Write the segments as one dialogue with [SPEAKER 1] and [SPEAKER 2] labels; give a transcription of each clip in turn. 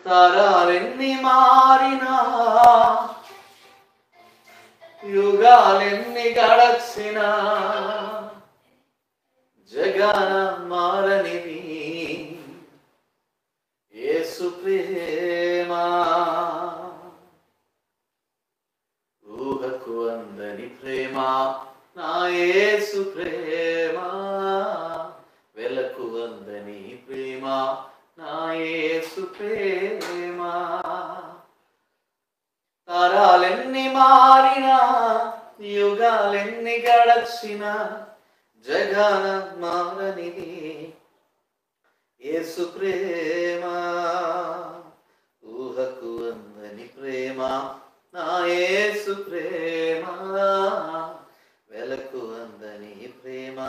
[SPEAKER 1] తరాలెన్ని మారినా, యుగాలెన్ని గడచినా, జగన మారనిది యేసు ప్రేమ. ఊహకు అందని ప్రేమ నా యేసు ప్రేమ, వెలకు అందని ప్రేమ నా యేసు ప్రేమ. తరాలెన్ని మారినా, యుగాలెన్ని గడచినా, జగన మారనిది యేసు ప్రేమ. ఊహకు అందని ప్రేమ నా యేసు ప్రేమ, వెలకు అందని ప్రేమ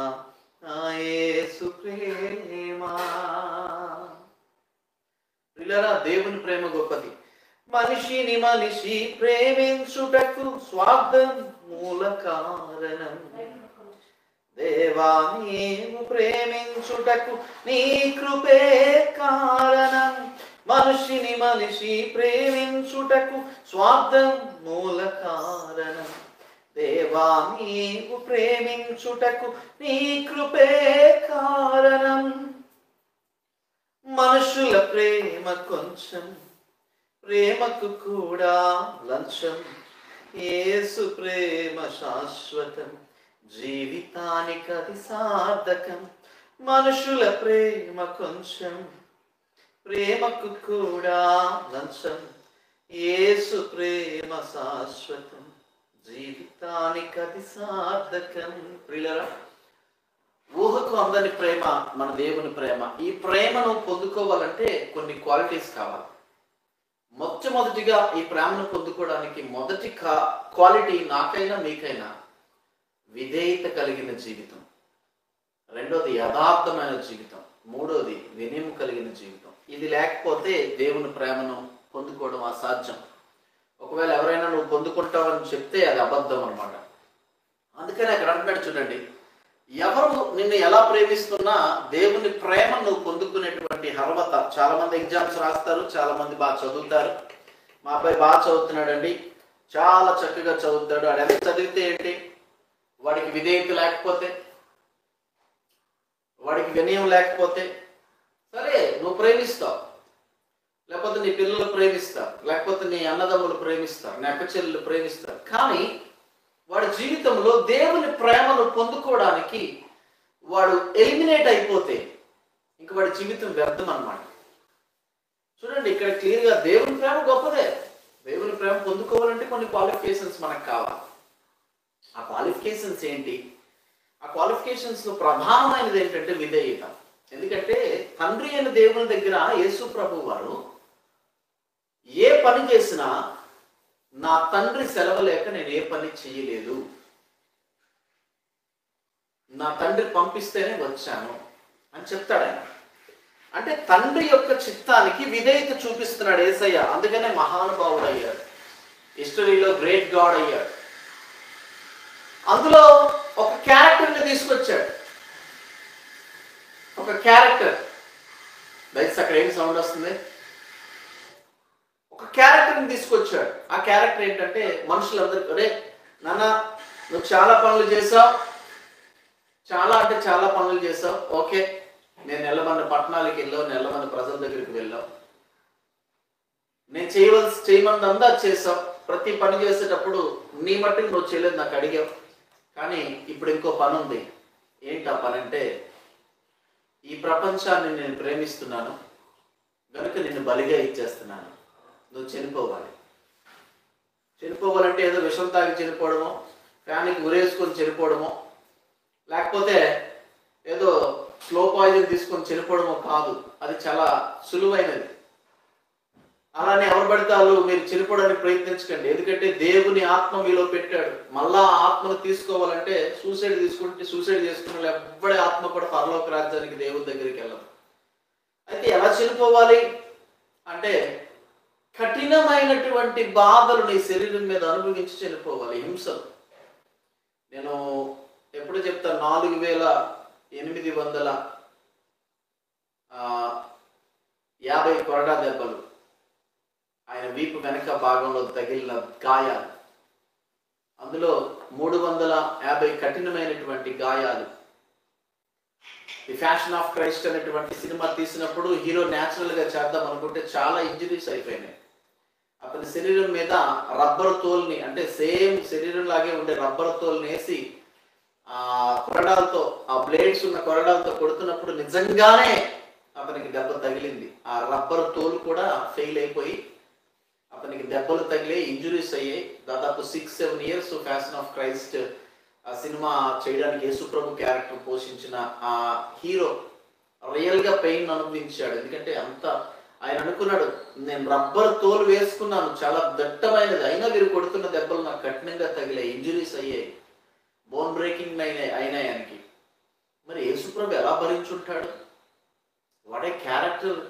[SPEAKER 1] నా యేసు ప్రేమ. ప్రియులారా, దేవుని ప్రేమ గొప్పది. మనిషిని మనిషి ప్రేమించుటకు స్వార్థం మూల కారణం. దేవా నీవు ప్రేమించుటకు నీ కృపే కారణం. మనిషిని మనిషి ప్రేమించుటకు స్వార్థం మూల కారణం. దేవా నీవు ప్రేమించుటకు నీ కృపే కారణం. మనుషుల ప్రేమ కొంచెం, ప్రేమకు కూడా లంచం. యేసు ప్రేమ శాశ్వతం, జీవితానికి అది సార్థకం. మనుషుల ప్రేమ కొంచెం, ప్రేమకు కూడా లంచం. యేసు ప్రేమ శాశ్వతం, జీవితానికి అది సార్థకం. ప్రియులారా, ఊహకు అందని ప్రేమ మన దేవుని ప్రేమ. ఈ ప్రేమను పొందుకోవాలంటే కొన్ని క్వాలిటీస్ కావాలి. మొట్టమొదటిగా ఈ ప్రేమను పొందుకోవడానికి మొదటి క్వాలిటీ నాకైనా మీకైనా విధేయత కలిగిన జీవితం. రెండోది యథార్థమైన జీవితం. మూడోది వినయం కలిగిన జీవితం. ఇది లేకపోతే దేవుని ప్రేమను పొందుకోవడం అసాధ్యం. ఒకవేళ ఎవరైనా నువ్వు పొందుకుంటావని చెప్తే అది అబద్ధం అన్నమాట. అందుకని అక్కడ అంటున్నాడు చూడండి, ఎవరు నిన్ను ఎలా ప్రేమిస్తున్నా దేవుని ప్రేమను నువ్వు పొందుకునేటువంటి అర్హత. చాలా మంది ఎగ్జామ్స్ రాస్తారు, చాలా మంది బాగా చదువుతారు. మా అబ్బాయి బాగా చదువుతున్నాడండి, చాలా చక్కగా చదువుతాడు. వాడు ఎంత చదివితే ఏంటి, వాడికి విధేయత లేకపోతే, వాడికి వినయం లేకపోతే సరే నువ్వు ప్రేమిస్తావు, లేకపోతే నీ పిల్లలు ప్రేమిస్తారు, లేకపోతే నీ అన్నదమ్ములు ప్రేమిస్తారు, నీ అక్క చెల్లెలు ప్రేమిస్తారు. కానీ వాడి జీవితంలో దేవుని ప్రేమను పొందుకోవడానికి వాడు ఎలిమినేట్ అయిపోతే ఇంక వాడి జీవితం వ్యర్థం అన్నమాట. చూడండి, ఇక్కడ క్లియర్గా దేవుని ప్రేమ గొప్పదే. దేవుని ప్రేమ పొందుకోవాలంటే కొన్ని క్వాలిఫికేషన్స్ మనకు కావాలి. ఆ క్వాలిఫికేషన్స్ ఏంటి? ఆ క్వాలిఫికేషన్స్లో ప్రధానమైనది ఏంటంటే విధేయత. ఎందుకంటే తండ్రి అయిన దేవుని దగ్గర యేసు ప్రభు వారు ఏ పని చేసినా నా తండ్రి సెలవు లేక నేను ఏ పని చేయలేదు, నా తండ్రి పంపిస్తేనే వచ్చాను అని చెప్తాడు ఆయన. అంటే తండ్రి యొక్క చిత్తానికి విధేయత చూపిస్తున్నాడు యేసయ్య. అందుకనే మహానుభావుడు అయ్యాడు, హిస్టరీలో గ్రేట్ గాడ్ అయ్యాడు. అందులో ఒక క్యారెక్టర్ని తీసుకొచ్చాడు. ఒక క్యారెక్టర్, దయచేసి అక్కడ ఏం సౌండ్ వస్తుంది? ఒక క్యారెక్టర్ని తీసుకొచ్చాడు. ఆ క్యారెక్టర్ ఏంటంటే మనుషులందరికీ, అరే నాన్న నువ్వు చాలా పనులు చేసావు, చాలా అంటే చాలా పనులు చేసావు, ఓకే నేను నెల్లమన్న పట్టణాలకి వెళ్ళావు, నెల్లమన్న ప్రజల దగ్గరికి వెళ్ళావు, నేను చేయమన్నదంతా చేసావు. ప్రతి పని చేసేటప్పుడు నీ మట్టుకు నువ్వు చేయలేదు, నాకు అడిగావు. కానీ ఇప్పుడు ఇంకో పని ఉంది. ఏంటి ఆ పని అంటే, ఈ ప్రపంచాన్ని నేను ప్రేమిస్తున్నాను కనుక నిన్ను బలిగా ఇచ్చేస్తున్నాను, నువ్వు చనిపోవాలి. చనిపోవాలంటే ఏదో విషం తాగి చనిపోవడమో, ఫ్యాన్కి ఉరేసుకొని చనిపోవడమో, లేకపోతే ఏదో స్లో పాయిజన్ తీసుకొని చనిపోవడమో కాదు. అది చాలా సులువైనది. అలానే ఎవరు పడతారు మీరు చనిపోవడానికి ప్రయత్నించకండి. ఎందుకంటే దేవుని ఆత్మ మీలో పెట్టాడు. మళ్ళా ఆత్మను తీసుకోవాలంటే సూసైడ్ సూసైడ్ చేసుకున్న ఎవ్వడి ఆత్మ కూడా పరలోక రాజ్యానికి దేవుని దగ్గరికి వెళ్ళదు. అయితే ఎలా చనిపోవాలి అంటే కఠినమైనటువంటి బాధలు నీ శరీరం మీద అనుభవించి చనిపోవాలి, హింసలు. నేను ఎప్పుడు చెప్తాను, 4850 కొరడా దెబ్బలు ఆయన వీపు వెనక భాగంలో తగిలిన గాయాలు, అందులో 350 కఠినమైనటువంటి గాయాలు. ది ఫ్యాషన్ ఆఫ్ క్రైస్ట్ అనేటువంటి సినిమా తీసినప్పుడు హీరో న్యాచురల్ గా చేద్దాం అనుకుంటే చాలా ఇంజరీస్ అయిపోయినాయి. అతని శరీరం మీద రబ్బర్ తోల్ని, అంటే సేమ్ శరీరం లాగే ఉండే రబ్బర్ తోల్ని వేసి కొరడాలతో, ఆ బ్లేడ్స్ ఉన్న కొరడాలతో కొడుతున్నప్పుడు నిజంగానే అతనికి దెబ్బ తగిలింది. ఆ రబ్బర్ తోలు కూడా ఫెయిల్ అయిపోయి అతనికి దెబ్బలు తగిలే, ఇంజురీస్ అయ్యాయి. దాదాపు 6-7 ఇయర్స్ ఫ్యాషన్ ఆఫ్ క్రైస్ట్ ఆ సినిమా చేయడానికి యేసుప్రభు క్యారెక్టర్ పోషించిన ఆ హీరో రియల్ గా పెయిన్ అనుభవించాడు. ఎందుకంటే అంత ఆయన అనుకున్నాడు, నేను రబ్బర్ తోలు వేసుకున్నాను, చాలా దట్టమైనది, అయినా వీరు కొడుతున్న దెబ్బలు నాకు కఠినంగా తగిలాయి, ఇంజురీస్ అయ్యాయి, బోన్ బ్రేకింగ్ అయినాయి ఆయనకి. మరి యేసుప్రభు ఎలా భరించుంటాడు? వాట్ ఏ క్యారెక్టర్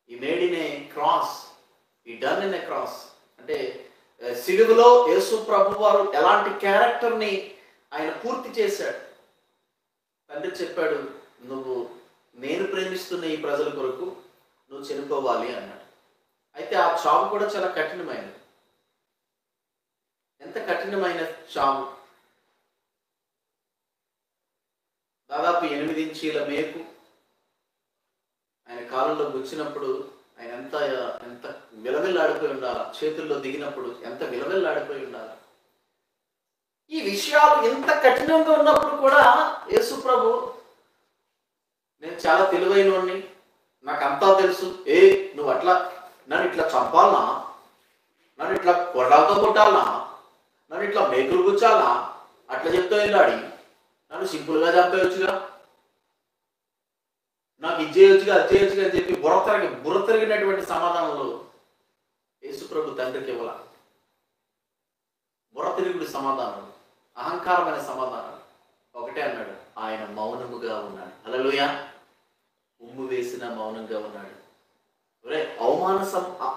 [SPEAKER 1] ఈ మేడ్ ఇన్ ఏ క్రాస్, ఈ డన్ ఇన్ ఏ క్రాస్. అంటే సిలువలో యేసు ప్రభు వారు ఎలాంటి క్యారెక్టర్ని ఆయన పూర్తి చేశాడు. తండ్రి చెప్పాడు, నువ్వు నేను ప్రేమిస్తున్న ఈ ప్రజల కొరకు నువ్వు చనిపోవాలి అన్నాడు. అయితే ఆ చావు కూడా చాలా కఠినమైనది. ఎంత కఠినమైన చావు! దాదాపు 8 ఇంచీల మేకు ఆయన కాలంలో గుచ్చినప్పుడు ఆయన ఎంత ఎంత విలవిల్లాడిపోయి ఉండాలి, చేతుల్లో దిగినప్పుడు ఎంత విలవిల్లాడిపోయి ఉండాలి. ఈ విషయాలు ఎంత కఠినంగా ఉన్నప్పుడు కూడా యేసు ప్రభు, నేను చాలా తెలివైనోడిని, నాకు అంతా తెలుసు, నువ్వు అట్లా నన్ను ఇట్లా చంపాలనా, నన్ను ఇట్లా కొరడాలతో కొట్టాలనా, నన్ను ఇట్లా మేకులు గుచ్చాలనా, అట్లా చెప్తూ వెళ్ళాడి, నన్ను సింపుల్గా చంపేయచ్చుగా, నాకు ఇది చేయొచ్చుగా అది చేయొచ్చుగా అని చెప్పి బుర్ర తిరిగినటువంటి సమాధానంలో యేసుప్రభు తండ్రికి ఇవ్వాల. బుర్ర తిరుగుడి సమాధానం, అహంకారమైన సమాధానం. ఒకటే అన్నాడు, ఆయన మౌనముగా ఉన్నాడు. హల్లెలూయా! ఉమ్ము వేసిన మౌనంగా ఉన్నాడు.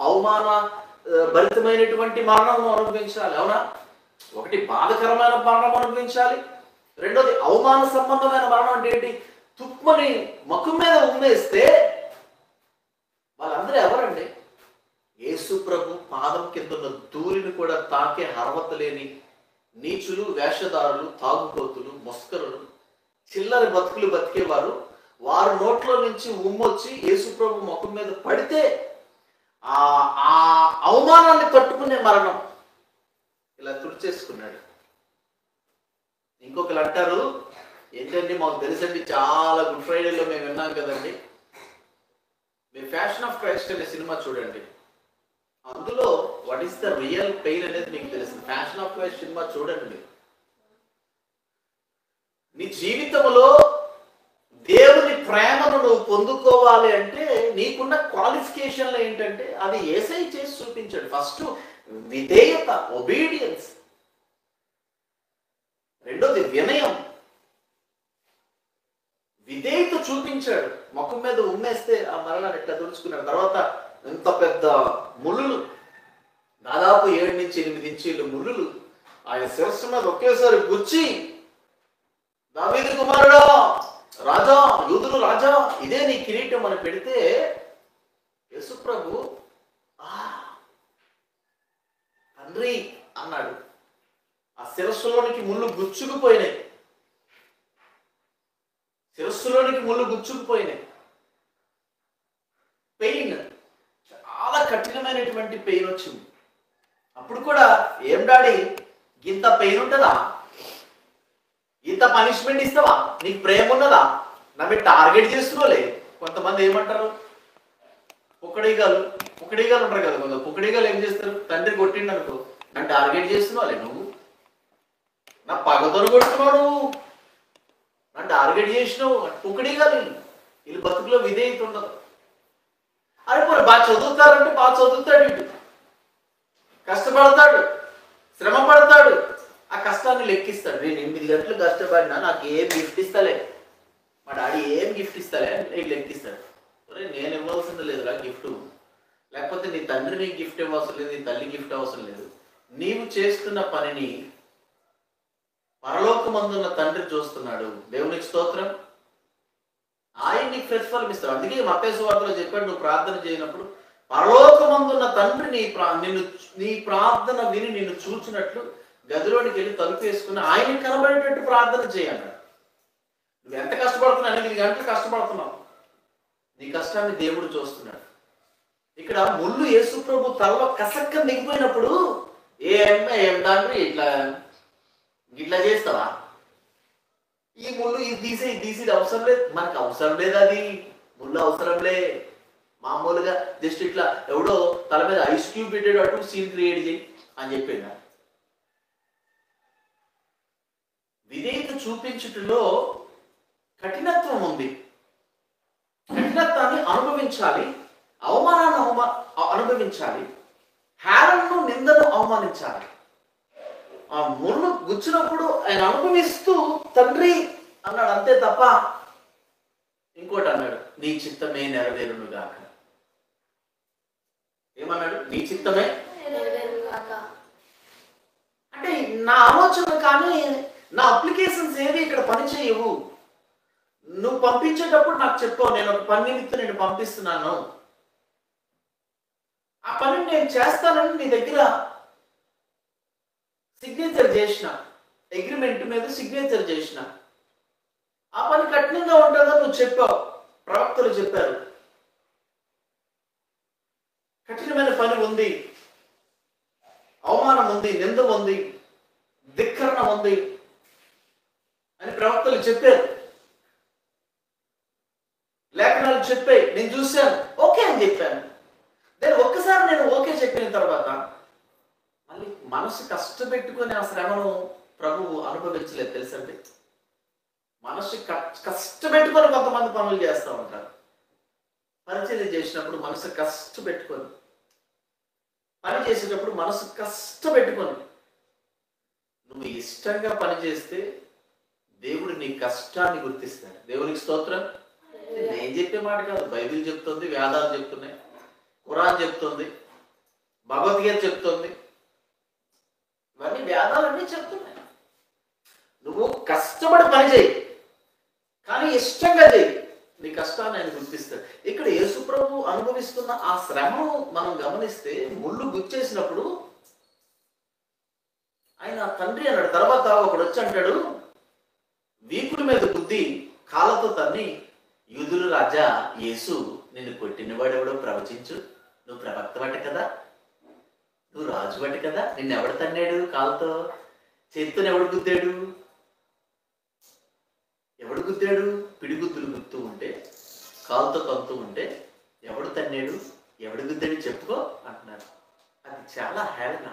[SPEAKER 1] అవమాన భరితమైనటువంటి మరణం అనుభవించాలి, అవునా? ఒకటి బాధకరమైన మరణం అనుభవించాలి, రెండోది అవమాన సంబంధమైన మరణం. అంటే ఏంటి? తుప్పని ముఖం మీద ఉమ్మేస్తే వాళ్ళందరూ ఎవరండి? యేసు ప్రభు పాదం కింద ఉన్న ధూళిని కూడా తాకే అర్హత లేని నీచులు, వేషధారులు, తాగుబోతులు, మొస్కరులు, చిల్లరి బతుకులు బతికేవారు, వారు నోట్లో నుంచి ఉమ్మొచ్చి యేసు ప్రభు ముఖం మీద పడితే ఆ అవమానాన్ని తట్టుకునే మరణం ఇలా తుడిచేసుకున్నాడు. ఇంకొకరు అంటారు, ఏంటండి మాకు తెలుసండి, చాలా గుడ్ ఫ్రైడేలో మేము విన్నాం కదండి, మీరు ఫ్యాషన్ ఆఫ్ క్రైస్ట్ అనే సినిమా చూడండి, అందులో what is the real pain అనేది మీకు తెలుస్తుంది. ఫ్యాషన్ ఆఫ్ క్రైస్ట్ సినిమా చూడండి. మీరు నీ జీవితంలో దేవుని ప్రేమను నువ్వు పొందుకోవాలి అంటే నీకున్న క్వాలిఫికేషన్లు ఏంటంటే అది యేసయ్య చేసి చూపించాడు. ఫస్ట్ విధేయత, ఒబీడియన్స్. రెండోది వినయం, విధేయత చూపించాడు. ముఖం మీద ఉమ్మేస్తే ఆ మరణాన్ని ఎట్లా తుడుచుకున్నాడు. తర్వాత ఎంత పెద్ద ముళ్ళులు, దాదాపు 7-8 ఇంచీలు ముళ్ళులు ఆయన శిరస్సు మీద ఒకేసారి గుచ్చి, దావీదు కుమారుడా, రాజా, యూదులు రాజా, ఇదే నీ కిరీటం అని పెడితే యేసు ప్రభు తండ్రి అన్నాడు. ఆ శిరస్సులోనికి ముళ్ళు గుచ్చుకుపోయినాయి, శిరస్సులోనికి ముళ్ళు గుచ్చుకుపోయినాయి. పెయిన్, చాలా కఠినమైనటువంటి పెయిన్ వచ్చింది. అప్పుడు కూడా ఏం డాడీ, ఇంత పెయిన్ ఉంటుందా, ఇంత పనిష్మెంట్ ఇస్తావా, నీకు ప్రేమ ఉన్నదా, నా మీద టార్గెట్ చేసుకోలే. కొంతమంది ఏమంటారు, పుక్కడీగాలు ఉంటారు కదా, కొంత పుక్కడీగాలు ఏం చేస్తారు, తండ్రి కొట్టిండు అనుకో, నన్ను టార్గెట్ చేస్తున్నావులే, నువ్వు నా పగతోరు కొడుతున్నావు, నువ్వు నన్ను టార్గెట్ చేసినావు. పుక్కడీగాలు వీళ్ళు బతుకులో విధేయత ఉండదు. అరే మరి బాగా చదువుతారంటే బాగా చదువుతాడు, ఇటు కష్టపడతాడు, శ్రమ పడతాడు, ఆ కష్టాన్ని లెక్కిస్తాడు. నేను 8 గంటలు కష్టపడినా నాకు ఏం గిఫ్ట్ ఇస్తలే, మా డాడీ ఏం గిఫ్ట్ ఇస్తలే అని లెక్కిస్తాడు. అరే నేను ఇవ్వాల్సింది లేదురా గిఫ్ట్, లేకపోతే నీ తండ్రి నీకు గిఫ్ట్ ఇవ్వాల్సిన లేదు, నీ తల్లి గిఫ్ట్ అవసరం లేదు. నీవు చేస్తున్న పనిని పరలోకమందున్న తండ్రి చూస్తున్నాడు. దేవునికి స్తోత్రం. ఆయన నీకు ప్రతిఫలం ఇస్తాడు. అందుకే మత్తయి సువార్తలో చెప్పాడు, నువ్వు ప్రార్థన చేయనప్పుడు పరలోకమందున్న తండ్రి నీ ప్రార్థన విని నిన్ను చూచినట్లు గదిలోనికి వెళ్ళి తలుపు వేసుకుని ఆయన కనబడేటట్టు ప్రార్థన చేయన్నాడు. నువ్వు ఎంత కష్టపడుతున్నావు, 8 గంటలు కష్టపడుతున్నావు, నీ కష్టాన్ని దేవుడు చూస్తున్నాడు. ఇక్కడ ముళ్ళు యేసు ప్రభు తలలో కసక్క దిగిపోయినప్పుడు ఏం తండ్రి ఇట్లా చేస్తావా, ఈ ముళ్ళు ఇది తీసి అవసరం లేదు, మనకు అవసరం లేదు, అది ముళ్ళు అవసరం లే, మామూలుగా జస్ట్ ఇట్లా ఎవడో తల మీద ఐస్ క్యూబ్ పెట్టేటట్టు సీన్ క్రియేట్ చేయి అని చెప్పాడు. విధేయత చూపించుటలో కఠినత్వం ఉంది. కఠినత్వాన్ని అనుభవించాలి, అవమానాన్ని అనుభవించాలి, హేళనను నిందను అవమానించాలి. ఆ ముళ్ళు గుచ్చినప్పుడు ఆయన అనుభవిస్తూ తండ్రి అన్నాడు అంతే తప్ప ఇంకోటి అన్నాడు, నీ చిత్తమే నెరవేరును గాక. ఏమన్నాడు? నీ చిత్తమే అంటే నా ఆలోచన కానీ నా అప్లికేషన్స్ ఏవి ఇక్కడ పనిచేయవు. నువ్వు పంపించేటప్పుడు నాకు చెప్పావు, నేను ఒక పని నిమిత్తం నేను పంపిస్తున్నాను, ఆ పని నేను చేస్తానని నీ దగ్గర సిగ్నేచర్ చేసిన, అగ్రిమెంట్ మీద సిగ్నేచర్ చేసిన, ఆ పని కఠినంగా ఉంటుందని నువ్వు చెప్పావు, ప్రవక్తలు చెప్పారు, కఠినమైన పని ఉంది, అవమానం ఉంది, నింద ఉంది, ధిక్కరణ ఉంది అని ప్రవక్తలు చెప్పారు, లేఖనాలు చెప్పాయి, నేను చూశాను, ఓకే అని చెప్పాను. నేను ఒక్కసారి నేను ఓకే చెప్పిన తర్వాత మళ్ళీ మనసు కష్టపెట్టుకుని ఆ శ్రమను ప్రభువు అనుభవించలేదు. తెలుసండి, మనసు కష్టపెట్టుకొని కొంతమంది పనులు చేస్తూ ఉంటారు. పరిచర్య చేసినప్పుడు మనసు కష్టపెట్టుకొని, పని చేసేటప్పుడు మనసు కష్టపెట్టుకొని, నువ్వు ఇష్టంగా పని చేస్తే దేవుడు నీ కష్టాన్ని గుర్తిస్తాడు. దేవునికి స్తోత్రం. నేను చెప్పే మాట కాదు, బైబిల్ చెప్తుంది, వేదాలు చెప్తున్నాయి, ఖురాన్ చెప్తుంది, భగవద్గీత చెప్తుంది, ఇవన్నీ వేదాలన్నీ చెప్తున్నాయి. నువ్వు కష్టపడి పని చేయి, కానీ ఇష్టంగా చేయి, నీ కష్టాన్ని ఆయన గుర్తిస్తాడు. ఇక్కడ యేసు ప్రభు అనుభవిస్తున్న ఆ శ్రమను మనం గమనిస్తే, ముళ్ళు గుచ్చేసినప్పుడు ఆయన తండ్రి అన్నాడు. తర్వాత ఒకడు వచ్చి అంటాడు, వీపుల మీద బుద్ధి కాళ్ళతో తన్ని, యూదుల రాజా యేసు నిన్ను కొట్టినవాడెవడో ప్రవచించు, నువ్వు ప్రవక్త బట్ట కదా, నువ్వు రాజు బట్ట కదా, నిన్ను ఎవడు తన్నాడు కాళ్ళతో, చేతితో ఎవడు గుద్దాడు, ఎవడు గుద్దాడు, పిడిగుద్దులు గుర్తూ ఉంటే, కాలుతో కంతూ ఉంటే ఎవడు తన్నాడు, ఎవడు గుద్దాడు చెప్పుకో అంటున్నారు. అది చాలా హేళన.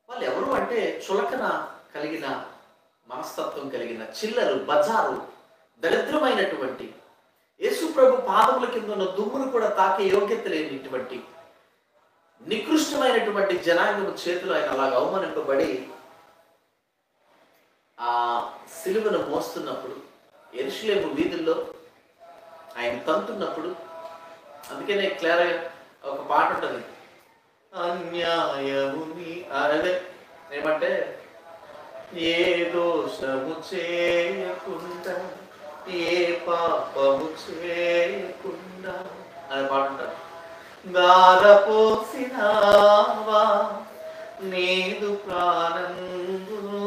[SPEAKER 1] వాళ్ళు ఎవరు అంటే చులకన కలిగిన మనస్తత్వం కలిగిన చిల్లరు, బజారు, దరిద్రమైనటువంటి, యేసు ప్రభు పాదముల కింద ఉన్న దుమ్మును కూడా తాకే యోగ్యత లేనిటువంటి నికృష్టమైనటువంటి జనాంగము చేతులు ఆయన అలాగ అవమానింపబడి ఆ సిలువను మోస్తున్నప్పుడు, యెరూషలేము వీధుల్లో ఆయన తంతున్నప్పుడు, అందుకనే క్లియర్గా ఒక పాట ఉంటుంది, అన్యాయము అదే ఏమంటే, ఏ దోషము చేయకుండా ఏ పాపము చేయకుండా అని పాట ఉంటారు. దారపోసినావా నీదు ప్రాణంబును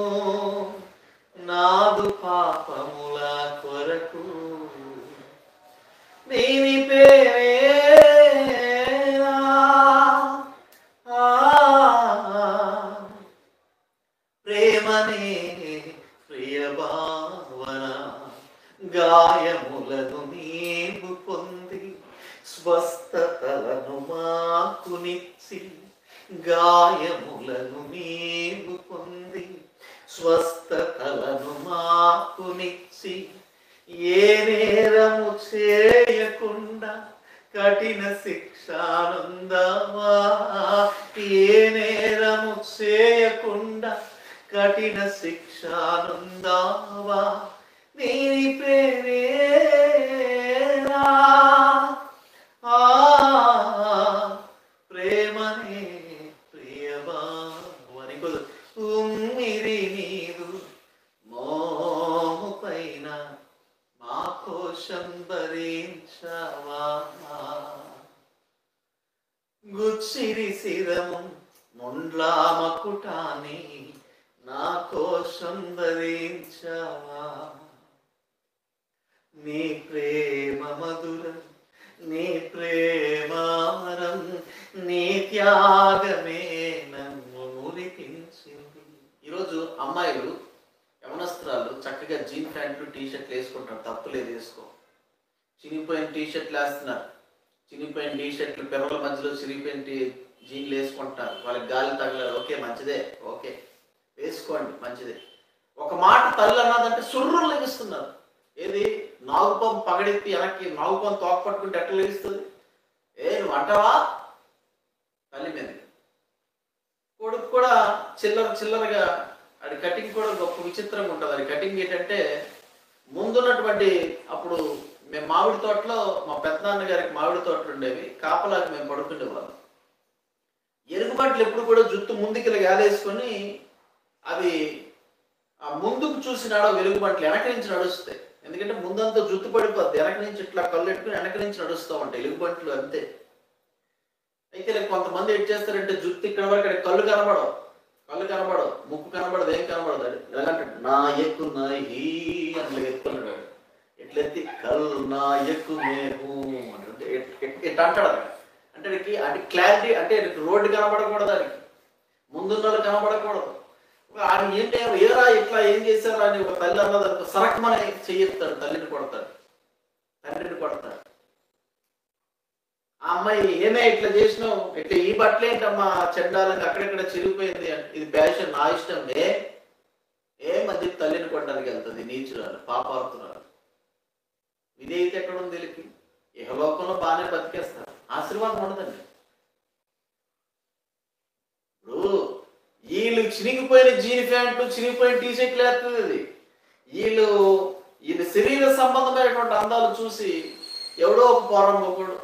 [SPEAKER 1] నాదు పాపముల కొరకు, నీని పేరేనా ప్రేమనే ప్రియ భావన, గాయములను నీవు పొంది స్వస్థతలను మాకునిచ్చి, గాయములను నీవు పొంది స్వస్థతలను మాకునిచ్చి, ఏ నేరము చేయకుండా కఠిన శిక్షానందవా, ఏ నేరము చేయకుండా కఠిన శిక్షానందవా, నీ పేరేనా ప్రేమనే ప్రియభావని, ఉమ్మిరి నీదు మోము పైన మా కోసం భరించవా, గుచ్చిరి శిరము ముండ్లా మకుటాని నా కోసం ధరించావా. నీ ప్రేమ మధురం, నీ ప్రేమారం, నీ త్యాగమే నన్ను మురిపించింది. ఈరోజు అమ్మాయిలు యవనస్త్రాలు చక్కగా జీన్ ప్యాంట్లు టీషర్ట్లు వేసుకుంటారు, తప్పులేదు, వేసుకో. చినిగిపోయిన టీషర్ట్లు వేస్తున్నారు, చినిగిపోయిన టీషర్ట్లు పెరల మధ్యలో చిరిగిపోయిన జీన్లు వేసుకుంటారు, వాళ్ళకి గాలి తగలరు. ఓకే, మంచిదే, ఓకే వేసుకోండి, మంచిదే. ఒక మాట తల్లి అన్నదంటే సుర్రులు లెగిస్తున్నారు. ఏది నాగుపం పగడెత్తి వెనక్కి నాగుపం తోక పట్టుకుంటే ఎట్లా లెగిస్తుంది? నువ్వు అంటావా? తల్లి మీద. కొడుకు కూడా చిల్లరగా అది కటింగ్ కూడా గొప్ప విచిత్రంగా ఉంటుంది. అది కటింగ్ ఏంటంటే ముందున్నటువంటి అప్పుడు మేము మామిడి తోటలో, మా పెద్దనాన్న గారికి మామిడి తోటలు ఉండేవి, కాపలాకి మేము పడుకునేవాళ్ళం. ఎరుగుబంట్లు ఎప్పుడు కూడా జుట్టు ముందుకి వేలేసుకొని అవి ఆ ముందుకు చూసినాడో వెలుగుబంట్లు వెనక నుంచి నడుస్తాయి. ఎందుకంటే ముందంతా జుట్టు పడిపోద్ది, వెనక నుంచి ఇట్లా కళ్ళు ఎట్టుకుని వెనక నుంచి నడుస్తూ ఉంటాయి ఎలుగుబంట్లు, అంతే. అయితే కొంతమంది ఏం చేస్తారంటే జుట్టు ఇక్కడ వరకు ఇక్కడ కళ్ళు కనబడవు, ముక్కు కనబడదు, ఏం కనబడదు. అది ఎలాంటాడు? నా ఎక్కు నా హీ అట్లా ఎత్తుకున్నాడు. ఎట్లెత్తి కళ్ళు నా ఎక్కు మేహు అంటే ఎట్లా అంటాడు. అంటే అది క్లారిటీ, అంటే రోడ్డు కనబడకూడదు, దానికి ముందున్న కనబడకూడదు. ఆయన ఏంటి ఏరా ఇట్లా ఏం చేశారా అని ఒక తల్లి అన్నదానికి సరకమని చెయ్యిస్తాడు, తల్లిని కొడతాడు, తండ్రిని కొడతాడు. ఆ అమ్మాయి ఏమే ఇట్లా చేసినావు, ఇట్లా ఈ బట్టలు ఏంటమ్మా చెడ్డాలని అక్కడెక్కడ చిరిగిపోయింది అంటే, ఇది ప్యాషన్, నా ఇష్టం. మధ్య తల్లిని కొట్టడానికి వెళ్తుంది, నీచురాలు, పాపార్తురాలు. విధేయత ఎక్కడుంది వీళ్ళకి? ఇహలోకంలో బాగానే బతికేస్తారు, ఆశీర్వాదం ఉండదండి. ఇప్పుడు వీళ్ళు చినిగిపోయిన జీన్ ప్యాంట్లు, చినిగిపోయిన టీషర్ట్లు వేస్తుంది. వీళ్ళు శరీర సంబంధమైనటువంటి అందాలు చూసి ఎవడో ఒక పోరంబోకుడు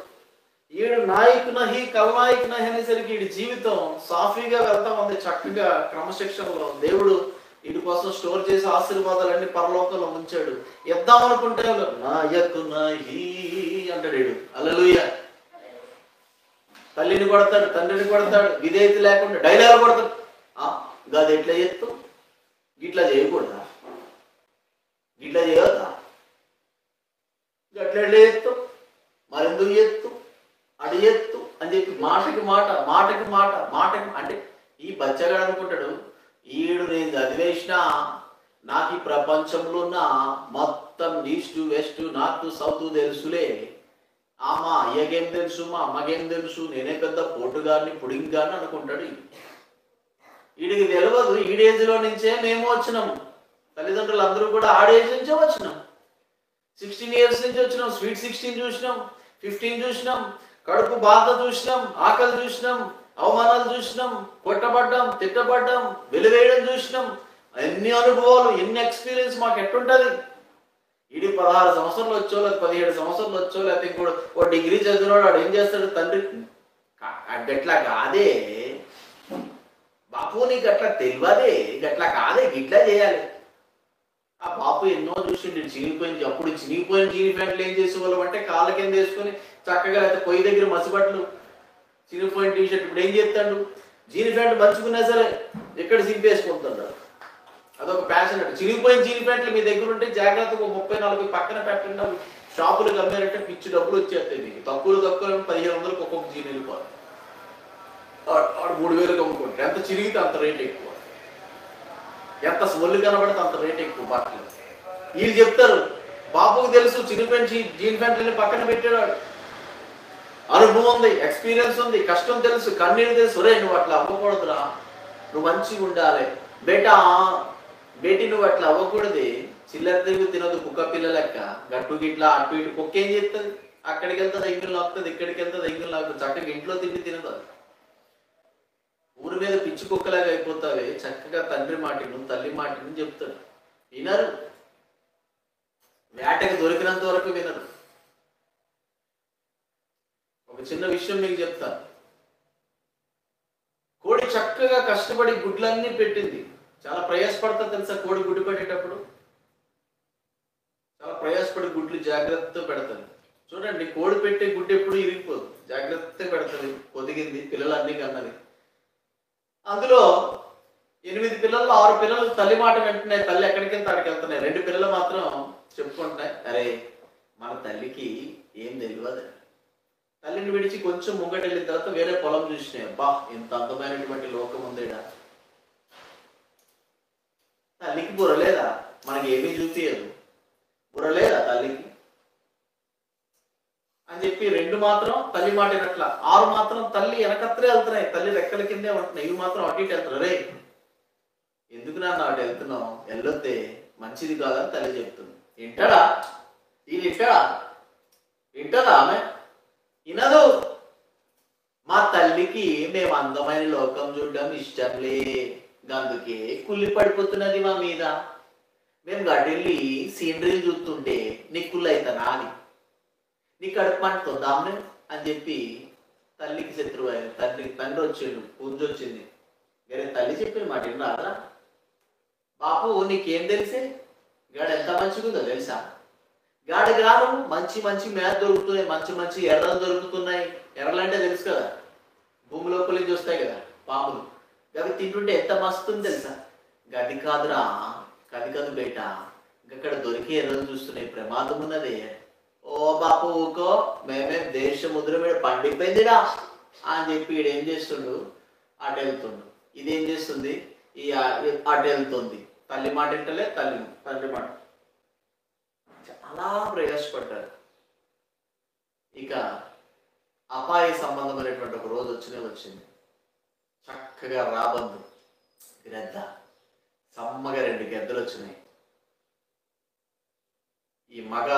[SPEAKER 1] ఈడు నాయకు నహి కలనాయకు నహి అనేసరికి వీడి జీవితం సాఫీగా వెళ్తా ఉంది, చక్కగా క్రమశిక్షణలో. దేవుడు వీడి కోసం స్టోర్ చేసి ఆశీర్వాదాలన్నీ పరలోకంలో ఉంచాడు. ఇద్దామనుకుంటే నాయకు నహి అంటాడు వీడు. హల్లెలూయా. తల్లిని కొడతాడు, తండ్రిని కొడతాడు, విధేయత లేకుండా డైలాగ్ కొడతాడు. గది ఎట్లా చేస్తూ, గిట్లా చేయకూడదా, గిట్లా చేయొద్దా, గట్ల ఎట్లా చేస్తూ, మరెందుకు చేస్తూ, అడి చేస్తూ అని చెప్పి మాటకి మాట అంటే ఈ బచ్చగాడు అనుకుంటాడు, ఈడు నేను చదివేసినా నాకు ఈ ప్రపంచంలో ఉన్న మొత్తం ఈస్ట్ వెస్ట్ నార్త్ సౌత్ తెలుసులే, మా అయ్యకేం తెలుసు, మా అమ్మకేం తెలుసు, నేనే పెద్ద పోటుగారిని పుడింగారిని అనుకుంటాడు. వీడికి తెలియదు, ఈడేజ్లో నుంచే మేము వచ్చినాము, తల్లిదండ్రులు అందరూ కూడా ఆడేజ్ నుంచే వచ్చినాం. 16 years నుంచి వచ్చినాం, స్వీట్ 16 చూసినాం, 15 చూసినాం, కడుపు బాధ చూసినాం, ఆకలి చూసినాం, అవమానాలు చూసినాం, కొట్టబడ్డాం, తిట్టబడ్డాం, వెలివేయడం చూసినాం. ఎన్ని అనుభవాలు, ఎన్ని ఎక్స్పీరియన్స్ మాకు ఎట్టుంటది. ఇది 16 సంవత్సరాలు వచ్చో, లేదా 17 సంవత్సరాలు వచ్చో, లేకపోతే ఇంకోటి ఓ డిగ్రీ చదివినాడు, వాడు ఏం చేస్తాడు? తండ్రి గట్లా కాదే బాపు, నీకు అట్లా తెలియదే, గట్లా కాదే, గిట్లా చేయాలి. ఆ బాపు ఎన్నో చూసిండు, చినిగిపోయింది. అప్పుడు చినిగిపోయిన జీని ప్యాంట్లు ఏం చేసేవాళ్ళం అంటే కాళ్ళ కింద వేసుకొని చక్కగా, లేకపోతే పొయ్యి దగ్గర మసిబట్టలు, చినిగిపోయిన టీషర్ట్. ఇప్పుడు ఏం చేస్తాడు? జీని ప్యాంట్ మంచుకున్నా సరే ఎక్కడ చింపేసుకుంటున్నాడు. అదొక ప్యాషన్. అంటే చినిగిపోయిన జీని ప్యాంట్లు మీ దగ్గర ఉంటే జాగ్రత్తగా 30-40 పక్కన పెట్టండి. షాపులకు అమ్మారంటే పిచ్చి డబ్బులు వచ్చేస్తాయి మీకు. తక్కువ 1500 ఒక్కొక్క జీని వెళ్ళిపోతుంది. 3000 అమ్ముకుంటారు. ఎంత చిరిగితే అంత రేట్ ఎక్కువ, ఎంత స్మెల్ కనబడితే అంత రేట్ ఎక్కువ బట్టలు. వీళ్ళు చెప్తారు, బాబుకు తెలుసు చిరిగిపోయిన జీన్ ప్యాంట్లని పక్కన పెట్టాడు, అనుభవం ఉంది, ఎక్స్పీరియన్స్ ఉంది, కష్టం తెలుసు, కన్నీరు తెలుసు. రే నువ్వు అట్లా అవ్వకూడదురా, నువ్వు మంచిగా ఉండాలి బేటీ, నువ్వు అట్లా అవ్వకూడదు. చిల్లర తిరిగి తినదు కుక్క పిల్ల లెక్క, గట్టు గిట్లా అటు ఇటు. కుక్క ఏం చేస్తుంది? అక్కడికి వెళ్తుంది ఎంగిల్ లాగుతుంది, ఇక్కడికి వెళ్తుంది ఎంగిల్ లాగుతుంది. చక్కగా ఇంట్లో తిండి తినదు. ఊరి మీద పిచ్చి కుక్కలాగా అయిపోతావే. చక్కగా తండ్రి మాటను, తల్లి మాటను చెప్తాడు, వినరు. వేటకి దొరికినంత వరకు వినరు. ఒక చిన్న విషయం మీకు చెప్తాను. కోడి చక్కగా కష్టపడి గుడ్లన్నీ పెట్టింది. చాలా ప్రయాసపడతా తెలుసా? కోడి గుడ్డు పెట్టేటప్పుడు చాలా ప్రయాసపడి గుడ్లు జాగ్రత్తతో పెడతాను. చూడండి, కోడి పెట్టే గుడ్డు ఎప్పుడు ఇరిగిపోదు, జాగ్రత్తగా పెడుతుంది. పొదిగింది, పిల్లలు అన్నీ కన్నది. అందులో 8 పిల్లలు 6 పిల్లలు తల్లి మాట వెంటనే తల్లి ఎక్కడికి వెళ్తే అక్కడికి వెళ్తున్నాయి. 2 పిల్లలు మాత్రం చెప్పుకుంటున్నాయి, అరే మన తల్లికి ఏం తెలియదు. తల్లిని విడిచి కొంచెం ముంగట వెళ్ళిన తర్వాత వేరే పొలం చూసినాయి. బా, ఇంత అందమైనటువంటి లోకం ఉందేడా. తల్లికి బుర్రలేదా? మనకి ఏమీ చూపించదు, బుర్రలేదా తల్లికి అని చెప్పి 2 మాత్రం తల్లి మాట వినట్ల, 6 మాత్రం తల్లి వెనకత్రే వెళ్తున్నాయి. తల్లి రెక్కల కిందే ఉంటున్నాయి. ఇవి మాత్రం అటు ఇటు వెళ్తున్నారు. రే ఎందుకు నాన్న అటు వెళ్తున్నావు, వెళ్ళొద్దే, మంచిది కాదని తల్లి చెప్తుంది. వింటాడా ఇది? వింటదా ఆమె? వినదు. మా తల్లికి మేము అందమైన లోకం చూడడం ఇష్టంలే, అందుకే కుళ్ళి పడిపోతున్నది మా మీద. మేము గడిల్లి సీనరీలు చూస్తుంటే నీ కుళ్ళు అవుతానా అని, నీ కడుపు మంటుందామే అని చెప్పి తల్లికి శత్రువు అయింది. తండ్రి వచ్చిండు, పూజ వచ్చింది. వేరే తల్లి చెప్పిన మాట రాదా? బాపు నీకేం తెలిసే, గాడు ఎంత మంచిగుందో తెలుసా? గాడి గాను మంచి మంచి మేత దొరుకుతున్నాయి, మంచి మంచి ఎర్రలు దొరుకుతున్నాయి. ఎర్రలు అంటే తెలుసు కదా, భూమి లోపలి నుంచి వస్తాయి కదా పాములు. అవి తింటుంటే ఎంత మస్తుంది తెలుసా? గది కాదురా, గది కాదు బయట, ఇక్కడ దొరికి ఎర్రలు చూస్తున్నాయి, ప్రమాదం ఉన్నది. ఓ బాపు ఊకో, మేమే దేశ ముద్ర మీద పండిపోయిందిరా అని చెప్పి ఈడేం చేస్తుండు, అటు వెళ్తుండు. ఇదేం చేస్తుంది, అటు వెళ్తుంది. తల్లి మాట వింటలే, తండ్రి మాట. చాలా ప్రయాసపడ్డారు. ఇక అపాయ సంబంధమైనటువంటి ఒక రోజు వచ్చింది. చక్కగా రాబందు గ్రద్ద, సమ్మగా 2 గెద్దలు వచ్చినాయి. ఈ మగ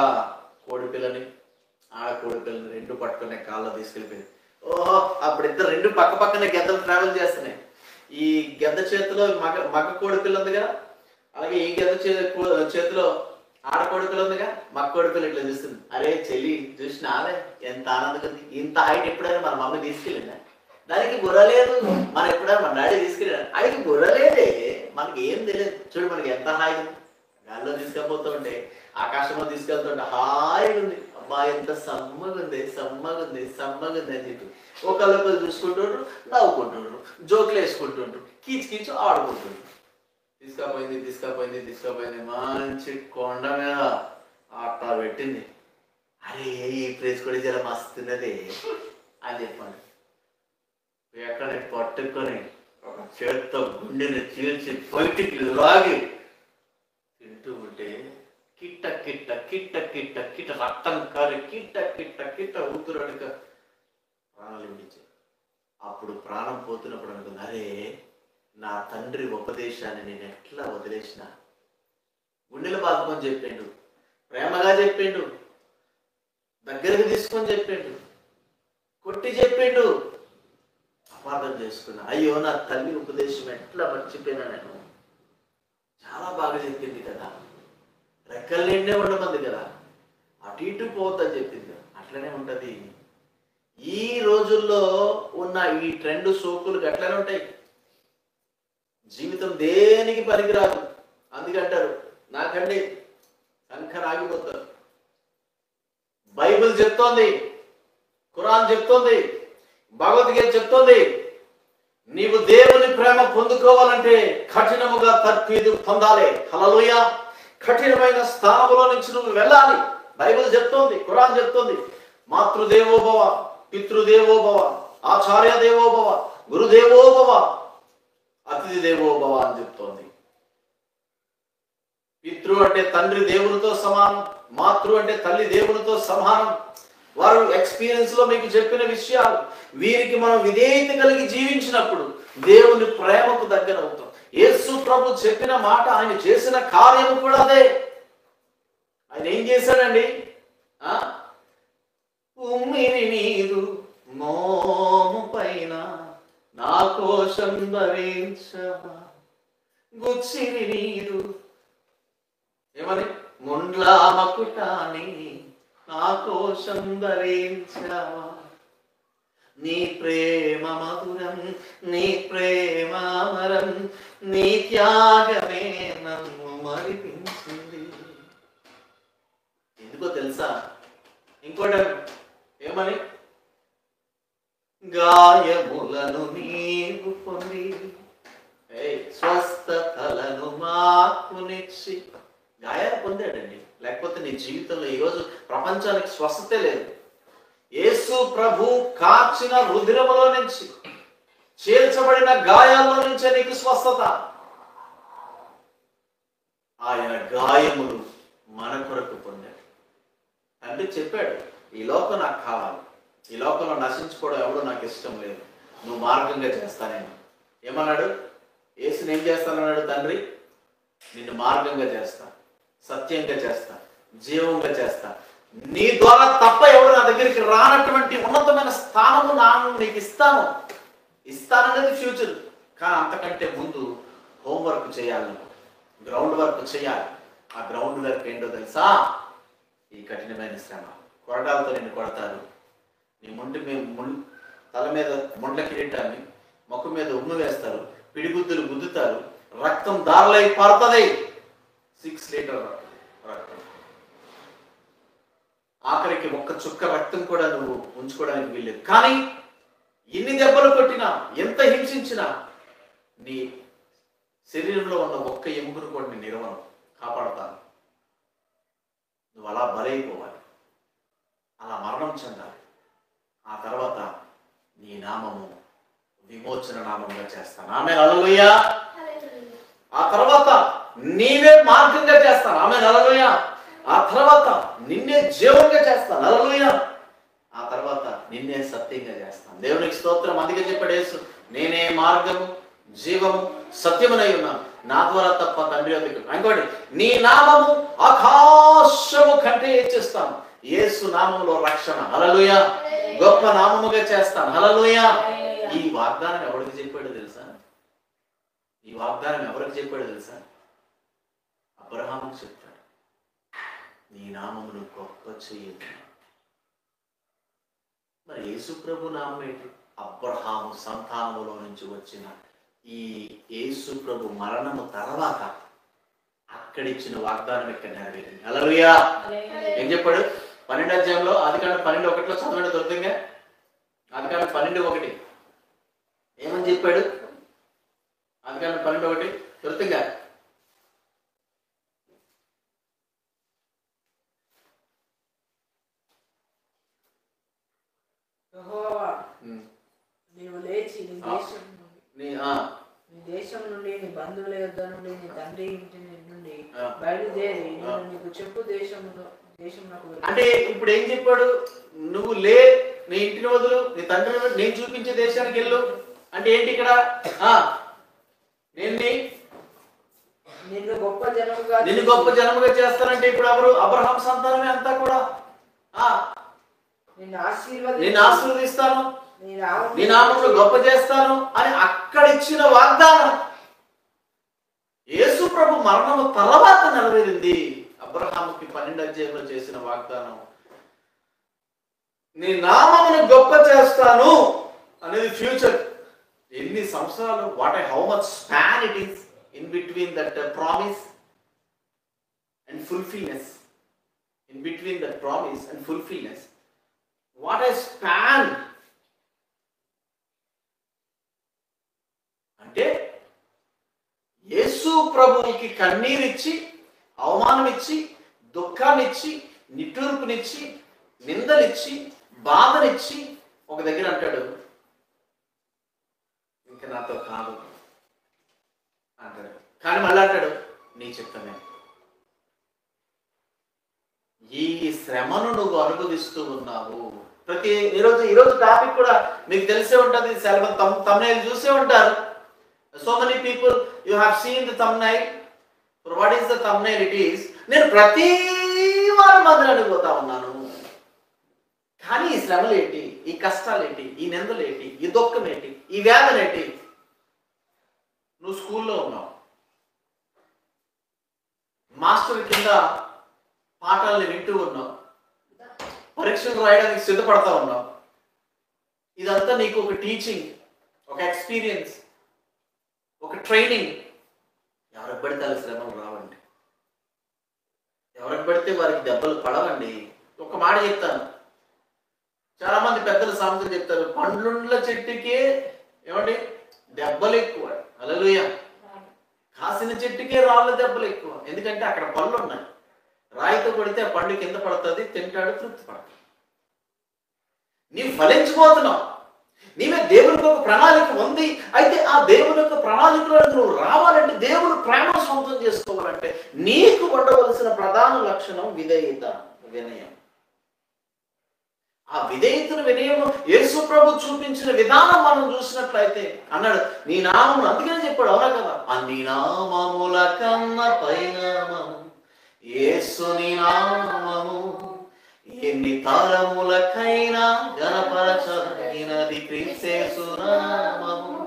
[SPEAKER 1] కోడిపిల్లని ఆడ కోడిపిల్లని 2 పట్టుకునే కాళ్ళలో తీసుకెళ్ళిపోయింది. ఓహో, అప్పుడు 2 పక్క పక్కనే గెద్దలు ట్రావెల్ చేస్తున్నాయి. ఈ గెద్ద చేతిలో మగ కోడిపిల్ల ఉంది కదా, అలాగే ఈ గెద్ద చేతిలో ఆడ కోడిపిల్ల ఉందిగా. మగ కోడిపిల్ల ఇట్లా చూస్తుంది. అరే చెల్లి చూసినా ఎంత ఆనందంగా, ఇంత హైట్ ఎప్పుడైనా మన మమ్మీ తీసుకెళ్ళిందా? దానికి బుర్ర లేదు. మనం ఎప్పుడైనా మన డాడీ తీసుకెళ్ళినా, అడిగి బుర్ర లేదే, మనకి ఏం తెలియదు. చూడు మనకి ఎంత హాయిగా ఉంది, గాల్లో తీసుకెళ్ళిపోతుంటే, ఆకాశంలో తీసుకెళ్తుంటే హాయిగా ఉంది. అబ్బా ఎంత సమ్మగా ఉంది అని చెప్పి ఒకళ్ళొకరు చూసుకుంటుండ్రు, నవ్వుకుంటుండ్రు, జోకులు వేసుకుంటుండ్రు, కీచు ఆడుకుంటుండ్రు. తీసుకపోయింది మంచి కొండ మీద అట్లా పెట్టింది. అరే ఈ ప్లేస్ కూడా జర మస్తున్నదే అని చెప్పండి. ఎక్కడ పట్టుకొని ఒక చేత్తో గుండెని చీల్చి బయటికి లాగి తింటూ ఉంటే కిట్ట కిట్ట కిట్ట కిట్ట కిట్ట రక్తం కారి కిట్ట కిట్ట కిట్ట ఊతురడుక ప్రాణాలు విడిచాయి. అప్పుడు ప్రాణం పోతున్నప్పుడు అనుకుంది, అరే నా తండ్రి ఉపదేశాన్ని నేను ఎట్లా వదిలేసిన. గుండెలు బాదుకొని చెప్పిండు, ప్రేమగా చెప్పిండు, దగ్గరకు తీసుకొని చెప్పిండు, కొట్టి చెప్పిండు. అపార్థం చేసుకున్నా, అయ్యో నా తల్లి ఉపదేశం ఎట్లా మర్చిపోయినా నేను. చాలా బాగా చెప్పింది కదా, రెక్కల నిండే ఉండమంది కదా, అటు ఇటు పోవద్దని చెప్పింది కదా. అట్లనే ఉంటుంది. ఈ రోజుల్లో ఉన్న ఈ ట్రెండ్ సోకులు అట్లనే ఉంటాయి. జీవితం దేనికి పనికిరాదు. అందుకంటారు నాకండి సంఖ్య ఆగిపోతారు. బైబిల్ చెప్తోంది, ఖురాన్ చెప్తోంది, భగవద్గీత చెప్తోంది, నీవు దేవుని ప్రేమ పొందుకోవాలంటే కఠినముగా తర్ఫీదు పొందాలి. హల్లెలూయా. కఠినమైన స్థానంలో నుంచి నువ్వు వెళ్ళాలి. బైబిల్ చెప్తోంది, ఖురాన్ చెప్తోంది. మాతృదేవోభవ, పితృదేవోభవ, ఆచార్య దేవోభవ, గురుదేవోభవ, అతిథి దేవోభవ అని చెప్తోంది. పితృ అంటే తండ్రి దేవునితో సమానం, మాతృ అంటే తల్లి దేవునితో సమానం. వారు ఎక్స్పీరియన్స్ లో మీకు చెప్పిన విషయాలు. వీరికి మనం విధేయత కలిగి జీవించినప్పుడు దేవుని ప్రేమకు దగ్గర అవుతాం. యేసు ప్రభు చెప్పిన మాట, ఆయన చేసిన కార్యము కూడా అదే. ఆయన ఏం చేశాడండి? ఉమ్మిని నీరు మోము పైన నా కోసం భరించవా, గుచ్చిని నీరు ఏమని ముండ్లా మకుటాని నా కోసం భరించవా, నీ ప్రేమ మధురం, నీ ప్రేమ అమరం, నీ త్యాగమే నన్ను మరిపించింది. ఎందుకో తెలుసా? ఇంకోటి ఏమని, గాయములను నీవు పొంది స్వస్థతలను మాకునిచ్చి. గాయాలు పొందాడండి, లేకపోతే నీ జీవితంలో ఈరోజు ప్రపంచానికి స్వస్థతే లేదు. యేసు ప్రభు కార్చిన రుధిరములో నుంచి, చేర్చబడిన గాయాల్లో నుంచే నీకు స్వస్థత. ఆయన గాయములు మన కొరకు పొందాడు. తండ్రి చెప్పాడు, ఈ లోకం నాకు కావాలి, ఈ లోకంలో నశించుకోవడం ఎవడో నాకు ఇష్టం లేదు, నువ్వు మార్గంగా చేస్తానేమో. ఏమన్నాడు? యేసుని ఏం చేస్తానన్నాడు తండ్రి? నిన్ను మార్గంగా చేస్తా, సత్యంగా చేస్తా, జీవంగా చేస్తా. నీ ద్వారా తప్ప ఎవడు నా దగ్గరికి రానటువంటి ఉన్నతమైన స్థానము నీకు ఇస్తానన్నది ఫ్యూచర్. కానీ అంతకంటే ముందు హోంవర్క్ చేయాలి, గ్రౌండ్ వర్క్ చేయాలి. ఆ గ్రౌండ్ వర్క్ ఏంటో తెలుసా? ఈ కఠినమైన శ్రమ. కొరడాలతో నిన్ను కొడతారు, నీ తల మీద ముండ్ల కిరీటాన్ని, ముఖం మీద ఉమ్ము వేస్తారు, పిడిగుద్దులు గుద్దుతారు, రక్తం దారులై పడుతుంది. 6 లీటర్ రక్తం. ఆఖరికి ఒక్క చుక్క రక్తం కూడా నువ్వు ఉంచుకోవడానికి వీల్లేదు. కానీ ఎన్ని దెబ్బలు కొట్టినా, ఎంత హింసించినా, నీ శరీరంలో ఉన్న ఒక్క ఎముకను కూడా నేను నిర్వహణ కాపాడుతాను. నువ్వు అలా బలైపోవాలి, అలా మరణం చెందాలి. ఆ తర్వాత నీ నామము విమోచన నామంగా చేస్తాను. ఆమె హల్లెలూయా. ఆ తర్వాత నీవే మార్గంగా చేస్తాను. ఆమె హల్లెలూయా. ఆ తర్వాత నిన్నే జీవంగా చేస్తాను. హల్లెలూయా. ఆ తర్వాత నిన్నే సత్యంగా చేస్తాను. దేవునికి స్తోత్రం. అందుకే చెప్పాడు యేసు, నేనే మార్గము, జీవము, సత్యమునై ఉన్నాను, నా ద్వారా తప్ప తండ్రి వద్దకు. ఇంకోటి, నీ నామము ఆకాశము కంటే హెచ్చిస్తాను. యేసు నామములో రక్షణ. హల్లెలూయా. గొప్ప నామముగా చేస్తాను. హల్లెలూయా. ఈ వాగ్దానం ఎవరికి చెప్పాడో తెలుసా? ఈ వాగ్దానం ఎవరికి చెప్పాడో తెలుసా? అబ్రహాముకు చెప్తాడు, నీ నామమును గొప్ప చేయదు. మరి యేసు ప్రభు నామం ఏంటి? అబ్రహాము సంతానములో నుంచి వచ్చిన ఈ యేసు ప్రభు మరణము తర్వాత అక్కడిచ్చిన వాగ్దానం ఇక్కడ నెరవేరింది. హల్లెలూయా. ఏం చెప్పాడు? 12వ అధ్యాయంలో ఆదికాండం 12:1 చదవండి దొరుకుతుందిగా. ఆదికాండం 12:1 ఏమని చెప్పాడు? ఆదికాండం 12:1 దొరుకుతుందిగా.
[SPEAKER 2] నీవు లేచి నీ దేశం నుండి, నీ బంధువుల యొద్ద నుండి, నీ తండ్రి ఇంటి నుండి బయలుదేరి నేను నీకు చెప్పు దేశం.
[SPEAKER 1] అంటే ఇప్పుడు ఏం చెప్పాడు? నువ్వు లే, నీ ఇంటిని వదులు, నీ తండ్రి నేను చూపించే దేశానికి వెళ్ళు. అంటే ఏంటి ఇక్కడ? నిన్ను గొప్ప జనముగా చేస్తానంటే ఇప్పుడు ఎవరు? అబ్రహాం సంతానమే అంతా కూడా. నిన్ను ఆశీర్వదిస్తాను, నీ నామమును గొప్ప చేస్తాను అని అక్కడ ఇచ్చిన వాగ్దానం యేసు ప్రభు మరణము తర్వాత నెరవేరింది. అబ్రహాముకి 12వ అధ్యాయంలో చేసిన వాగ్దానం, నీ నామమును గొప్ప చేస్తాను అనేది ఫ్యూచర్. ఎన్ని సంవత్సరాలు, how much span it is in between that promise and fulfilness. In between that promise and fulfilness, what a span. అంటే యేసు ప్రభువుకి కన్నీరిచ్చి, అవమానమిచ్చి, దుఃఖాన్నిచ్చి, నిట్టూర్పునిచ్చి, నిందలిచ్చి, బాధనిచ్చి ఒక దగ్గర అంటాడు, ఇంకా నాతో కాదు అంటాడు. కానీ మళ్ళీ అంటాడు, నీ చిత్తమే. ఈ శ్రమను నువ్వు అనుభవిస్తూ ఉన్నావు. ఈరోజు టాపిక్ కూడా మీకు తెలిసే ఉంటుంది. thumbnail చూసే ఉంటారు. So many people, you have seen the thumbnail. So what is the thumbnail? It is, నేను ప్రతి వారం మందిరానికి పోతా ఉన్నాను, కానీ ఈ శ్రమలేంటి, ఈ కష్టాలేంటి, ఈ నిందలేంటి, ఈ దుఃఖం ఏంటి, ఈ వేదనేంటి? నువ్వు స్కూల్లో ఉన్నావు, మాస్టర్ కింద పాఠాలను వింటూ ఉన్నావు, పరీక్షలు రాయడానికి సిద్ధపడతా ఉన్నావు. ఇదంతా నీకు ఒక టీచింగ్, ఒక ఎక్స్పీరియన్స్, ఒక ట్రైనింగ్. ఎవరికి పడితే వాళ్ళ శ్రమలు రావండి, ఎవరికి పడితే వారికి దెబ్బలు పడవండి. ఒక మాట చెప్తాను, చాలా మంది పెద్దలు సామెతలు చెప్తారు, పండ్లుండ్ల చెట్టుకే ఏమండి దెబ్బలు ఎక్కువ. హల్లెలూయా. కాసిన చెట్టుకే రాళ్ళ దెబ్బలు ఎక్కువ. ఎందుకంటే అక్కడ పళ్ళు ఉన్నాయి. రాయితో కొడితే ఆ పండు కింద పడుతుంది, తింటాడు, తృప్తి పడుతుంది. నీవు ఫలించిపోతున్నావు. నీవే దేవునికి ఒక ప్రణాళిక ఉంది. అయితే ఆ దేవుని యొక్క ప్రణాళికలో నువ్వు రావాలంటే, దేవుని ప్రేమ సొంతం చేసుకోవాలంటే నీకు ఉండవలసిన ప్రధాన లక్షణం విధేయత, వినయం. ఆ విధేయతను, వినయము యేసు ప్రభు చూపించిన విధానం మనం చూసినట్లయితే అన్నాడు, నీ నామములు, అందుకనే చెప్పాడు, అవునా కదా, అన్ని నామముల కన్న పైనామము యేసుని నామము, ఎన్ని తరములకైనా గణపరచదగినది క్రీస్తు నామము.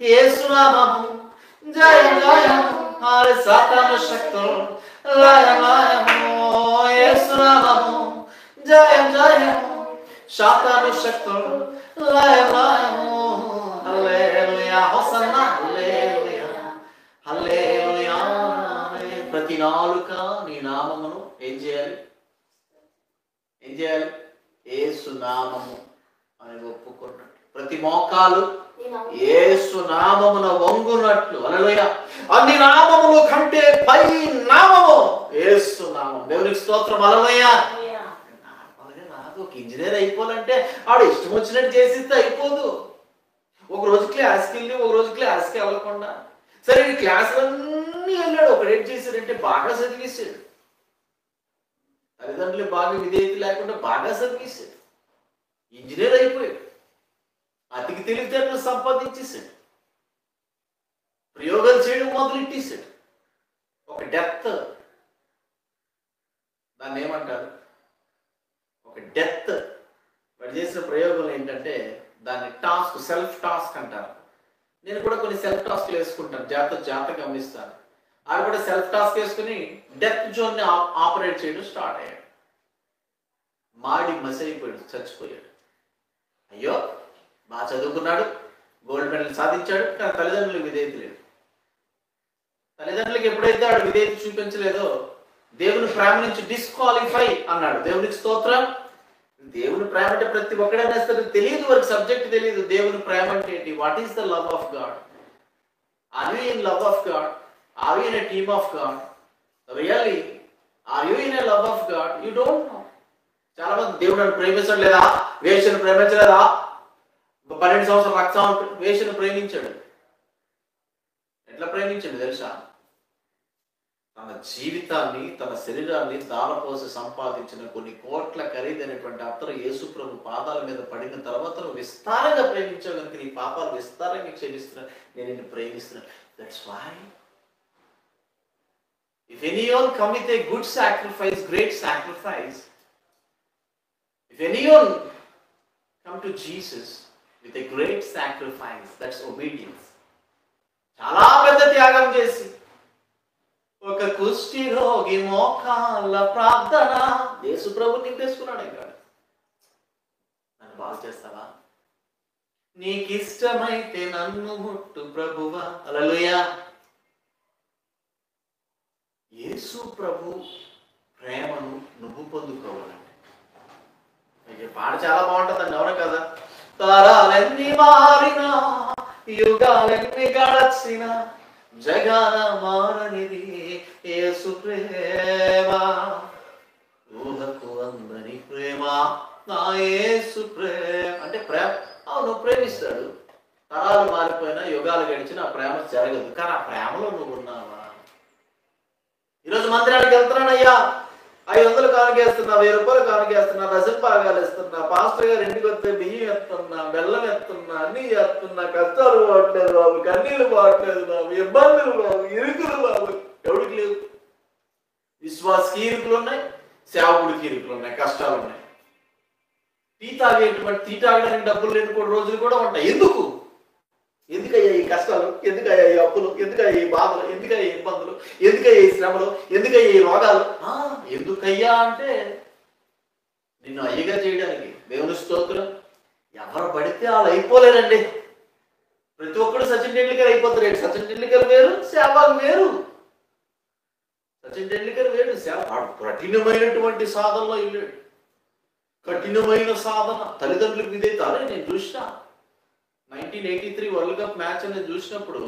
[SPEAKER 1] యేసు నామము జయ జయము, హరి సాతాను శక్తులు లయ లయము. యేసు నామము జయ జయము, సాతాను శక్తులు లయ లయము. హల్లెలూయా, హోసన్నా, హల్లెలూయా, హల్లెలూయా. ప్రతి నాలుక నీ నామమును ఏం చేయాలి? ఏం చేయాలి? యేసు నామము అని ఒప్పుకున్నట్టు. ప్రతి మోకాలు యేసు నామమున వంగునట్లు. హల్లెలూయా. అన్ని నామముల కంటే పై నామము యేసు నామం. దేవునికి స్తోత్రం. హల్లెలూయా. రాదు. ఒక ఇంజనీర్ అయిపోవాలంటే ఆడు ఇష్టం వచ్చినట్టు చేసిస్తే అయిపోదు. ఒక రోజు క్లాస్కి వెళ్ళి ఒక రోజు క్లాస్కి వెళ్ళకుండా, సరే ఈ క్లాసులన్నీ వెళ్ళాడు. ఒకడు ఏం చేశాడంటే బాగా చదివేశాడు. తల్లిదండ్రులు బాగా విధేయత లేకుండా బాగా చదివేశాడు. ఇంజనీర్ అయిపోయాడు. అతికి తెలివితేటలు సంపాదించేశాడు. ప్రయోగాలు చేయడం మొదలెట్టేశాడు. ఒక డెత్, దాన్ని ఏమంటారు, ఒక డెత్. వాడు చేసిన ప్రయోగం ఏంటంటే దాన్ని టాస్క్, సెల్ఫ్ టాస్క్ అంటారు. నేను కూడా కొన్ని సెల్ఫ్ టాస్క్లు వేసుకుంటాను, జాగ్రత్త గమనిస్తాను. ఆడు కూడా సెల్ఫ్ టాస్క్ వేసుకుని డెత్ జోన్ని ఆపరేట్ చేయడం స్టార్ట్ అయ్యాడు. మాడి మసైపోయాడు, చచ్చిపోయాడు. అయ్యో, బాగా చదువుకున్నాడు, గోల్డ్ మెడల్ సాధించాడు, కానీ తల్లిదండ్రులకు విధేయత లేదు. తల్లిదండ్రులకు ఎప్పుడైతే ఆడు విధేయత చూపించలేదో దేవుని ప్రేమ నుంచి డిస్క్వాలిఫై అన్నాడు. దేవునికి స్తోత్రం. దేవుని ప్రేమ అంటే ప్రతి ఒక్కడైనా సరే తెలియదు, వారికి సబ్జెక్ట్ తెలియదు. దేవుని ప్రేమ అంటే ఏంటి? What is the love of God? Are you in love of God? Are you in a team of God? Really are you in a love of God? You don't know. చాలా మంది దేవుడు నన్ను ప్రేమించడం లేదా, వేషను ప్రేమించలేదా, 12 సంవత్సరాల రక్తం వేషను ప్రేమించాడు. ఎట్లా ప్రేమించాడు తెలుసా? తన జీవితాన్ని, తన శరీరాన్ని దారపోసి సంపాదించిన కొన్ని కోట్ల ఖరీదైనటువంటి అత్తరు యేసు ప్రభు పాదాల మీద పడిన తర్వాత నువ్వు విస్తారంగా ప్రేమించావు కనుక నీ పాపాలు విస్తారంగా క్షమిస్తున్నా, నేను నిన్ను ప్రేమిస్తున్నాను. That's why if anyone come with a good sacrifice, great sacrifice, if anyone come to Jesus with a great sacrifice, that's obedience. చాలా పెద్ద త్యాగం చేసి ఒక కుష్టి రోగి మోకాళ్ళ ప్రార్థన, యేసు ప్రభు నింపేసుకున్నాడు. ఇంకా నన్ను బాగు చేస్తావా? నీకిష్టమైతే నన్ను ముట్టు ప్రభువా. హల్లెలూయా. యేసు ప్రభు ప్రేమను నువ్వు పొందుకోవాలంటే పాట చాలా బాగుంటుందండి, అవునా కదా? తరాలెన్ని మారినా, యుగాలెన్ని గడచినా, జగాన మారనిది యేసు ప్రేమ. ఊహకు అందని ప్రేమ నా యేసు ప్రేమ. అంటే ప్రేమ, అవును ప్రేమిస్తాడు. తరాలు మారిపోయినా, యుగాలు గడిచినా ఆ ప్రేమ జరగదు. కానీ ఆ ప్రేమలో నువ్వు ఉన్నావా? ఈరోజు మందిరానికి వెళ్తున్నానయ్యా, 500 కానుకేస్తున్నా, 1000 రూపాయలు కానుకేస్తున్నా, రసం భాగాలు ఇస్తున్నా, పాస్టర్ గారు ఇంటికి వస్తే బియ్యం ఎత్తున్నా, బెల్లం ఎత్తున్నా, అన్ని చేస్తున్నా, కష్టాలు పోవట్లేదు బాబు, కన్నీళ్ళు పోవట్లేదు బాబు, ఇబ్బందులు బాబు, ఇరుకులు బాబు. ఎవరికి లేవు? విశ్వాసకి ఇరుకులు ఉన్నాయి, సేవకుడికి ఇరుకులు ఉన్నాయి, కష్టాలు ఉన్నాయి. టీ తాగడానికి డబ్బులు లేని కూడా రోజులు కూడా ఉంటాయి. ఎందుకయ్యా ఈ కష్టాలు, ఎందుకయ్యా ఈ అప్పులు, ఎందుకయ్యా ఈ బాధలు, ఎందుకయ్యా ఈ ఇబ్బందులు, ఎందుకయ్యా ఈ శ్రమలు, ఎందుకయ్యా ఈ రోగాలు? ఎందుకయ్యా అంటే నిన్ను అయ్యగా చేయడానికి. దేవుని స్తోత్రం. ఎవరు పడితే వాళ్ళు అయిపోలేరండి. ప్రతి ఒక్కరు సచిన్ టెండూల్కర్ అయిపోతారు. సచిన్ టెండూల్కర్ వేరు, సేవాగ్ వేరు. సచిన్ టెండూల్కర్ వేరు, సేవ కఠినమైనటువంటి సాధనలో వెళ్ళాడు. కఠినమైన సాధన, తల్లిదండ్రులకు విధేయత. అరే నేను చూసిన 1983 వరల్డ్ కప్ మ్యాచ్ అనేది చూసినప్పుడు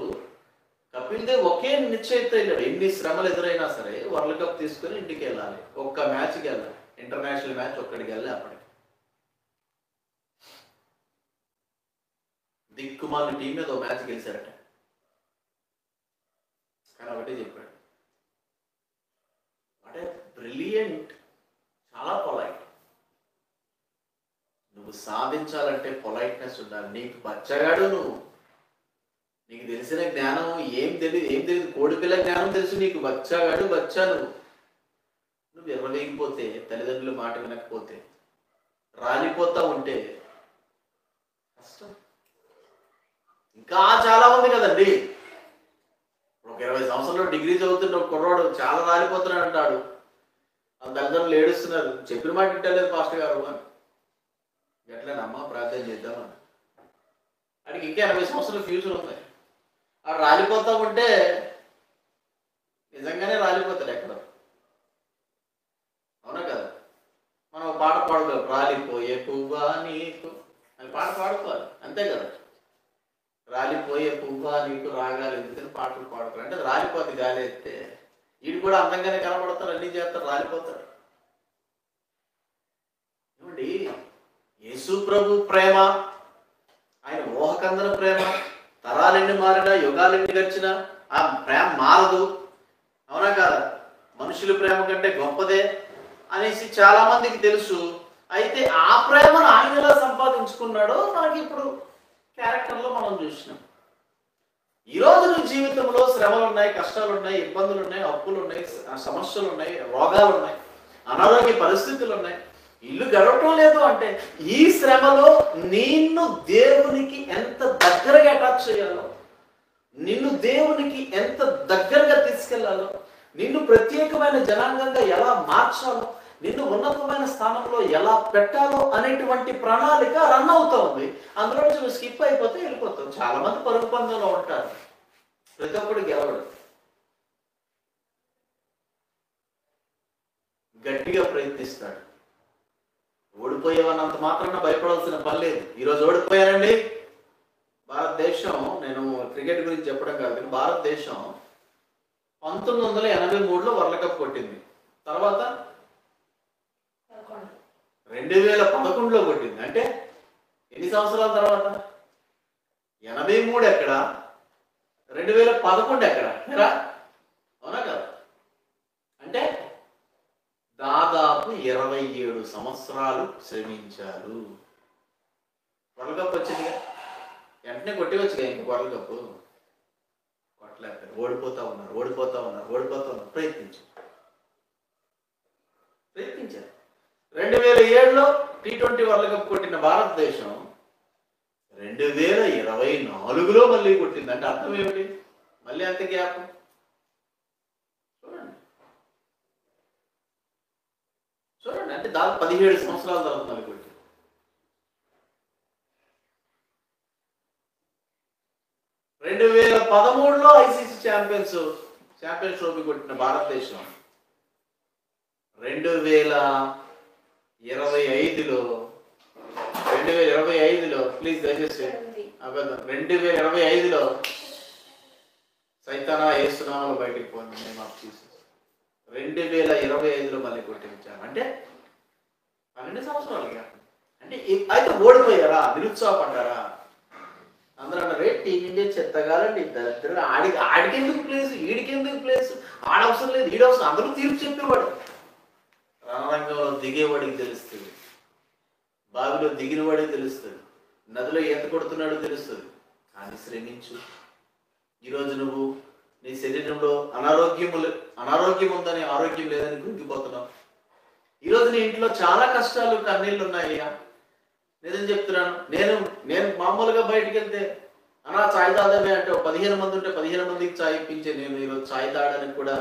[SPEAKER 1] కపిల్ దేవ్ ఒకే నిశ్చయిత వెళ్ళాడు. ఎన్ని శ్రమలు ఎదురైనా సరే వరల్డ్ కప్ తీసుకుని ఇంటికి వెళ్ళాలి. ఒక్క మ్యాచ్కి వెళ్ళాలి, ఇంటర్నేషనల్ మ్యాచ్ ఒక్కడికి వెళ్ళి అప్పటికి దిక్కుమాలిన టీం మీద ఒక మ్యాచ్ గెలిచారట. కానీ ఒకటే చెప్పాడు, అంటే బ్రిలియంట్, చాలా పొలైట్. నువ్వు సాధించాలంటే పొలైట్నెస్ ఉండాలి. నీకు బచ్చగాడు, నీకు తెలిసిన జ్ఞానం ఏం తెలియదు కోడిపిల్ల జ్ఞానం తెలుసు, నీకు బచ్చగాడు బచ్చా. నువ్వు ఎర్రవేగిపోతే, తల్లిదండ్రుల మాట వినకపోతే, రాలిపోతా ఉంటే కష్టం. ఇంకా చాలా ఉంది కదండి. ఒక 20 సంవత్సరాలు డిగ్రీ చదువుతున్న ఒక కుర్రాడు చాలా రాలిపోతున్నాడు అంటాడు. ఆ తల్లిదండ్రులు ఏడుస్తున్నారు, చెప్పిన మాట వింటలేదు పాస్టర్ గారు అని. ఎట్లనమ్మా ప్రార్థన చేద్దామని అడిగి ఇంకా 80 సంవత్సరాల ఫ్యూచర్ ఉంది. ఆ రాలిపోతా ఉంటే నిజంగానే రాలిపోతాడు ఎక్కడ. అవునా కదా? మనం పాట పాడుకోవాలి, రాలిపోయే పువ్వా నీకు అని పాట పాడుకోవాలి, అంతే కదా. రాలిపోయే పువ్వా నీకు రాగాలి ఎందుకని పాటలు పాడుకోవాలి అంటే రాలిపోతే గాలి ఎత్తే. వీడు కూడా అందంగానే కనబడతారు, అన్ని చేస్తారు, రాలిపోతారు. ఏమండి, యేసు ప్రభు ప్రేమ, ఆయన ఊహకందన ప్రేమ, తరాలెన్ని మారినా యుగాలెన్ని గడిచినా ఆ ప్రేమ మారదు. అవునా కాదా? మనుషుల ప్రేమ కంటే గొప్పదే అనేసి చాలా మందికి తెలుసు. అయితే ఆ ప్రేమను ఆయన ఎలా సంపాదించుకున్నాడో మనకి ఇప్పుడు క్యారెక్టర్లో మనం చూసినాం. ఈరోజు నీ జీవితంలో శ్రమలు ఉన్నాయి, కష్టాలు ఉన్నాయి, ఇబ్బందులు ఉన్నాయి, అప్పులు ఉన్నాయి, సమస్యలు ఉన్నాయి, రోగాలు ఉన్నాయి, అనారోగ్య పరిస్థితులు ఉన్నాయి, ఇల్లు గడవటం లేదు అంటే ఈ శ్రమలో నిన్ను దేవునికి ఎంత దగ్గరగా అటాచ్ చేయాలో, నిన్ను దేవునికి ఎంత దగ్గరగా తీసుకెళ్లాలో, నిన్ను ప్రత్యేకమైన జనాంగంగా ఎలా మార్చాలో, నిన్ను ఉన్నతమైన స్థానంలో ఎలా పెట్టాలో అనేటువంటి ప్రణాళిక రన్ అవుతా ఉంది. అందులో నుంచి నువ్వు స్కిప్ అయిపోతే వెళ్ళిపోతావు. చాలా మంది పరుగు పందంలో ఉంటారు, ప్రతి ఒక్కడు గెలవడు. గట్టిగా ప్రయత్నిస్తాడు. ఓడిపోయేవన్నంత మాత్రాన భయపడాల్సిన పని లేదు. ఈరోజు ఓడిపోయారండి భారతదేశం. నేను క్రికెట్ గురించి చెప్పడం కాదు, భారతదేశం 1983లో వరల్డ్ కప్ కొట్టింది. తర్వాత 2011లో కొట్టింది. అంటే ఎన్ని సంవత్సరాల తర్వాత? 83 ఎక్కడ, 2011 ఎక్కడ? అవునా కదా? అంటే దాదాపు 27 సంవత్సరాలు శ్రమించారు. వరల్డ్ కప్ వచ్చిందిగా, వెంటనే కొట్టివచ్చుగా ఇంక వరల్డ్ కప్. కొట్టలేకపోయారు, ఓడిపోతా ఉన్నారు. ప్రయత్నించారు. 2007లో T20 వరల్డ్ కప్ కొట్టిన భారతదేశం 2024లో మళ్ళీ కొట్టింది. అంటే అర్థం ఏమిటి? మళ్ళీ అంత గ్యాప్. చూడండి, అంటే దాదాపు 17 సంవత్సరాల తర్వాత మళ్ళీ కొట్టింది. రెండు 2013లో ICC ఛాంపియన్స్ ట్రోఫీ కొట్టిన భారతదేశం 2025లో ప్లీజ్ దయచేసి 2025లో సైతానా ఏసునామలో బయటికి పోయింది. నేమ్ ఆఫ్ జీసస్ 2025లో మళ్ళీ కొట్టించాను. అంటే 12 సంవత్సరాలుగా. అంటే అయితే ఓడిపోయారా, నిరుత్సాహపడ్డారా? అందరూ అన్నారు టీమిండియా చెత్తగాలండి, దరిద్ర ఆడికెందుకు ప్లేసు, ఈడికెందుకు ప్లేసు, ఆడవసరం లేదు, ఈడవసరం, అందరూ తీర్పు చెప్పేవాడు. రణరంగంలో దిగేవాడికి తెలుస్తుంది, బావిలో దిగిన వాడే తెలుస్తుంది, నదిలో ఈత కొడుతున్నాడో తెలుస్తుంది. కానీ శ్రమించు. ఈరోజు నువ్వు నీ శరీరంలో అనారోగ్యం ఉందని, ఆరోగ్యం లేదని కృంగిపోతున్నావు. ఈరోజు నీ ఇంట్లో చాలా కష్టాలు, కన్నీళ్ళు ఉన్నాయ్యా. నిజం చెప్తున్నాను. నేను మామూలుగా బయటికి వెళ్తే అన్నా చాయ్ తాగమే అంటే 15 మంది ఉంటే 15 మందికి చాయ్ ఇప్పించే నేను ఈరోజు చాయ్ తాగడానికి కూడా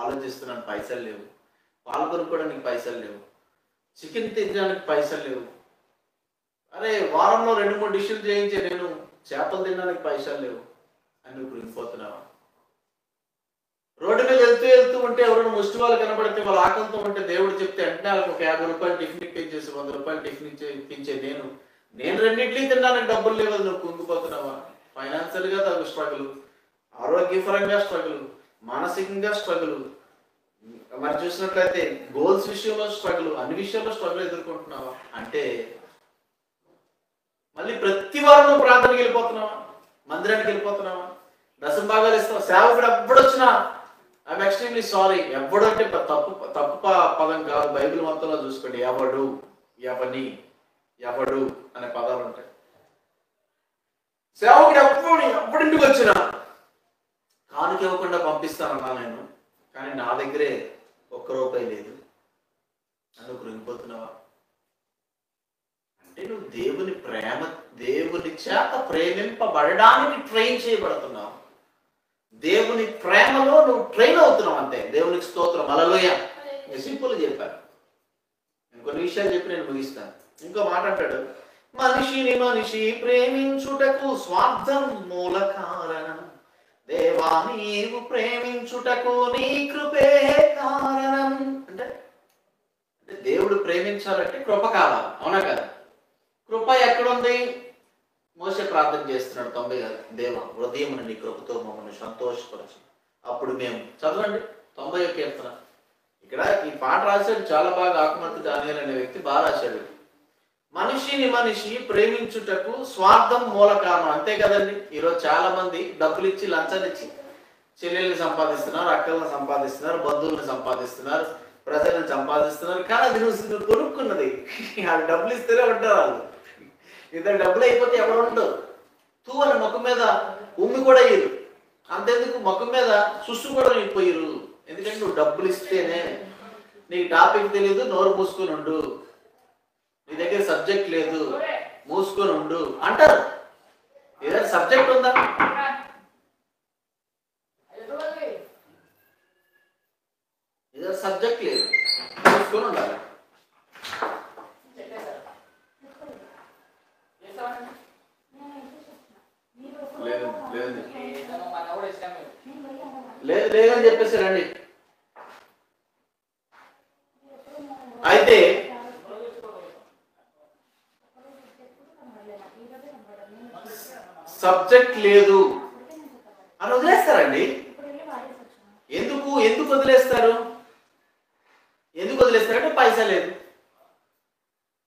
[SPEAKER 1] ఆలోచిస్తున్నాను. పైసలు లేవు, పాలు కొనుక్కోవడానికి పైసలు లేవు, చికెన్ తినడానికి పైసలు లేవు. అరే వారంలో 2-3 డిష్లు చేయించే నేను చేపలు తినడానికి పైసలు లేవు అని నువ్వు కృంగిపోతున్నావా? రోడ్డు మీద వెళ్తూ వెళ్తూ ఉంటే ఎవరైనా ముష్టి వాళ్ళు కనబడితే వాళ్ళు ఆకలితో ఉంటే దేవుడు చెప్తే వెంటనే వాళ్ళకి ఒక 50 రూపాయలు టిఫిన్ ఇప్పించేసి 100 రూపాయలు టిఫిన్ ఇప్పించే నేను 2 ఇడ్లీ తినడానికి డబ్బులు లేవు, నువ్వు కుంగిపోతున్నావా? ఫైనాన్షియల్ గా తగు స్ట్రగుల్, ఆరోగ్యపరంగా స్ట్రగుల్, మానసికంగా స్ట్రగుల్, మరి చూసినట్లయితే గోల్స్ విషయంలో స్ట్రగుల్, అన్ని విషయాల్లో స్ట్రగుల్ ఎదుర్కొంటున్నావా? అంటే మళ్ళీ ప్రతి వారం నువ్వు ప్రార్థనకి వెళ్ళిపోతున్నావా? మందిరానికి వెళ్ళిపోతున్నావా? దశమ భాగాలు ఇస్తావా? సేవకుడు ఎప్పుడొచ్చినా ఐఎమ్ ఎక్స్ట్రీమ్లీ సారీ, ఎవ్వడు అంటే తప్పు పదం కాదు. బైబిల్ మొత్తంలో చూసుకోండి, ఎవడు, ఎవని, ఎవడు అనే పదాలు ఉంటాయి. సేవకుడు ఎప్పుడింటికి వచ్చినా కానుక ఇవ్వకుండా పంపిస్తానన్నా నేను, కానీ నా దగ్గరే 1 రూపాయి లేదు, నన్ను కృంగిపోతున్నావా? అంటే నువ్వు దేవుని చేత ప్రేమింపబడడానికి ట్రైన్ చేయబడుతున్నావు. దేవుని ప్రేమలో నువ్వు ట్రైన్ అవుతున్నావు అంతే. దేవునికి స్తోత్రం, హల్లెలూయా. సింపుల్ చెప్పాను. నేను కొన్ని విషయాలు చెప్పి నేను ముగిస్తాను. ఇంకో మాట అంటాడు, మనిషి ప్రేమించుటకు స్వార్థం మూల కారణం, దేవా నీవు ప్రేమించుటకు నీ కృపే కారణం. అంటే దేవుడు ప్రేమించాలంటే కృప కావాలి, అవునా కదా? కృప ఎక్కడుంది? మోషే ప్రార్థన చేస్తున్నాడు 90 గారు, దేవా హృదయం నీ కృపతో మమ్మల్ని సంతోషపరచు. అప్పుడు మేము చదవండి 90 కీర్తన. ఇక్కడ ఈ పాట రాశాడు చాలా బాగా, ఆకుమతి దానియేలు అనే వ్యక్తి బాగా రాశాడు. మనిషి ప్రేమించుటకు స్వార్థం మూల కారణం, అంతే కదండి. ఈరోజు చాలా మంది డబ్బులు ఇచ్చి, లంచాలు ఇచ్చి చెల్లెల్ని సంపాదిస్తున్నారు, అక్కలను సంపాదిస్తున్నారు, బంధువులను సంపాదిస్తున్నారు, ప్రజలను సంపాదిస్తున్నారు. కానీ అది నువ్వు కొనుక్కున్నది. అది డబ్బులు ఇస్తేనే ఉంటారు వాళ్ళు. ఇద్దరు డబ్బులు అయిపోతే ఎవరు ఉండరు. తూ అని ముఖం మీద ఉమ్మి కూడా ఇయ్యరు. అంతెందుకు ముఖం మీద సుస్సు కూడా పోయిరు. ఎందుకంటే నువ్వు డబ్బులు ఇస్తేనే. నీకు టాపిక్ తెలియదు, నోరు మూసుకొని ఉండు, నీ దగ్గర సబ్జెక్ట్ లేదు, మూసుకొని ఉండు అంటారు. ఏదైనా సబ్జెక్ట్ ఉందా? ఏదైనా సబ్జెక్ట్ లేదు, మూసుకొని ఉండాలి. లేదని చెప్పేసి రండి. అయితే సబ్జెక్ట్ లేదు అని వదిలేస్తారండి. ఎందుకు వదిలేస్తారు? ఎందుకు వదిలేస్తారంటే పైసా లేదు,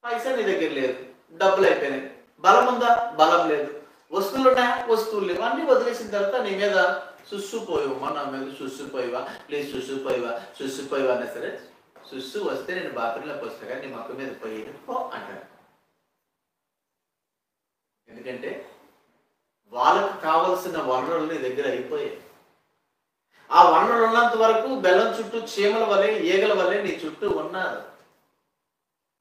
[SPEAKER 1] పైసా నీ దగ్గర లేదు, డబ్బులు అయిపోయినాయి. బలం ఉందా? బలం లేదు. వస్తువులు ఉన్నాయా? వస్తువులు లేవు. అన్ని వదిలేసిన తర్వాత నీ మీద సుస్సుపోయావా, నా మీద సుస్సుపోయివా, ప్లీజ్ సుస్సుపోయివా అనే సరే, సుస్సు వస్తే నేను బాత్రూంలోకి వస్తా కానీ నీ మొక్క మీద పోయి అంటారు. ఎందుకంటే వాళ్ళకు కావలసిన వనరులు నీ దగ్గర అయిపోయాయి. ఆ వనరులు ఉన్నంత వరకు బెల్లం చుట్టూ చీమల వలె, ఈగల వలె నీ చుట్టూ ఉన్నారు.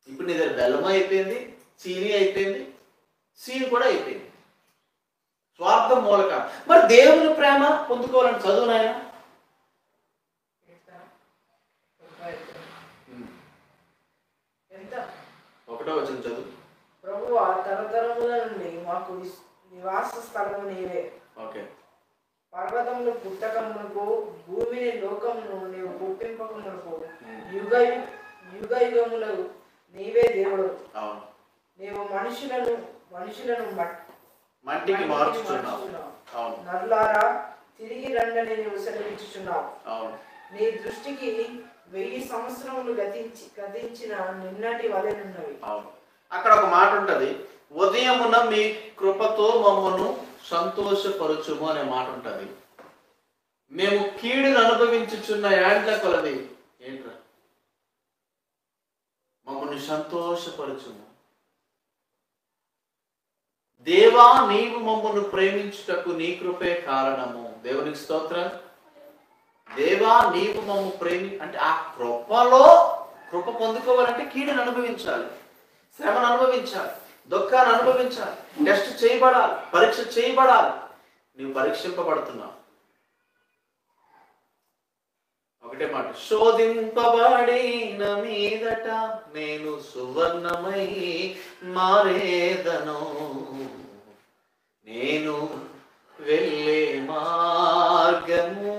[SPEAKER 1] ఇప్పుడు నీ దగ్గర బెల్లం అయిపోయింది, చీని అయిపోయింది, సీని కూడా అయిపోయింది. స్వార్థం మూలక. మరి దేవుని ప్రేమ పొందుకోవాలని చదువు నాయన. 1వ వచనం చదువు.
[SPEAKER 2] ప్రభువా తరతరముల నుండి మాకు నివాస స్థలము నీవే.
[SPEAKER 1] ఓకే.
[SPEAKER 2] పర్వతములు పుట్టకమునకు, భూమిని లోకమును నీవు పుట్టింపకమునకు, యుగ యుగములు నీవే దేవుడు. నీవు మనుషులను
[SPEAKER 1] మట్టికి మార్చుచున్నావు.
[SPEAKER 2] నరులారా తిరిగి రండని నీవు సెలవిచ్చుచున్నావు. నీ దృష్టికి 1000 సంవత్సరములు గతించిన నిన్నటి వలెనున్నవి.
[SPEAKER 1] అక్కడ ఒక మాట ఉంటది, ఉదయమున మీ కృపతో మమ్మను సంతోషపరచుము అనే మాట ఉంటది. మేము కీడును అనుభవించుచున్న ఏండ్ల కొలది ఏంట్రా, మమ్మల్ని సంతోషపరచుము. దేవా నీవు మమ్మల్ని ప్రేమించుటకు నీ కృపే కారణము. దేవునికి స్తోత్రం. దేవా నీవు మమ్మ అంటే ఆ కృప పొందుకోవాలంటే కీడును అనుభవించాలి, శ్రమను అనుభవించాలి, దుఃఖాన్ని అనుభవించాలి, టెస్ట్ చేయబడాలి, పరీక్ష చేయబడాలి. నీవు పరీక్షింపబడుతున్నావు. ఒకటే మాట, శోధింపబడిన మీదట నేను సువర్ణమై మారేదను, నేను వెళ్ళే మార్గము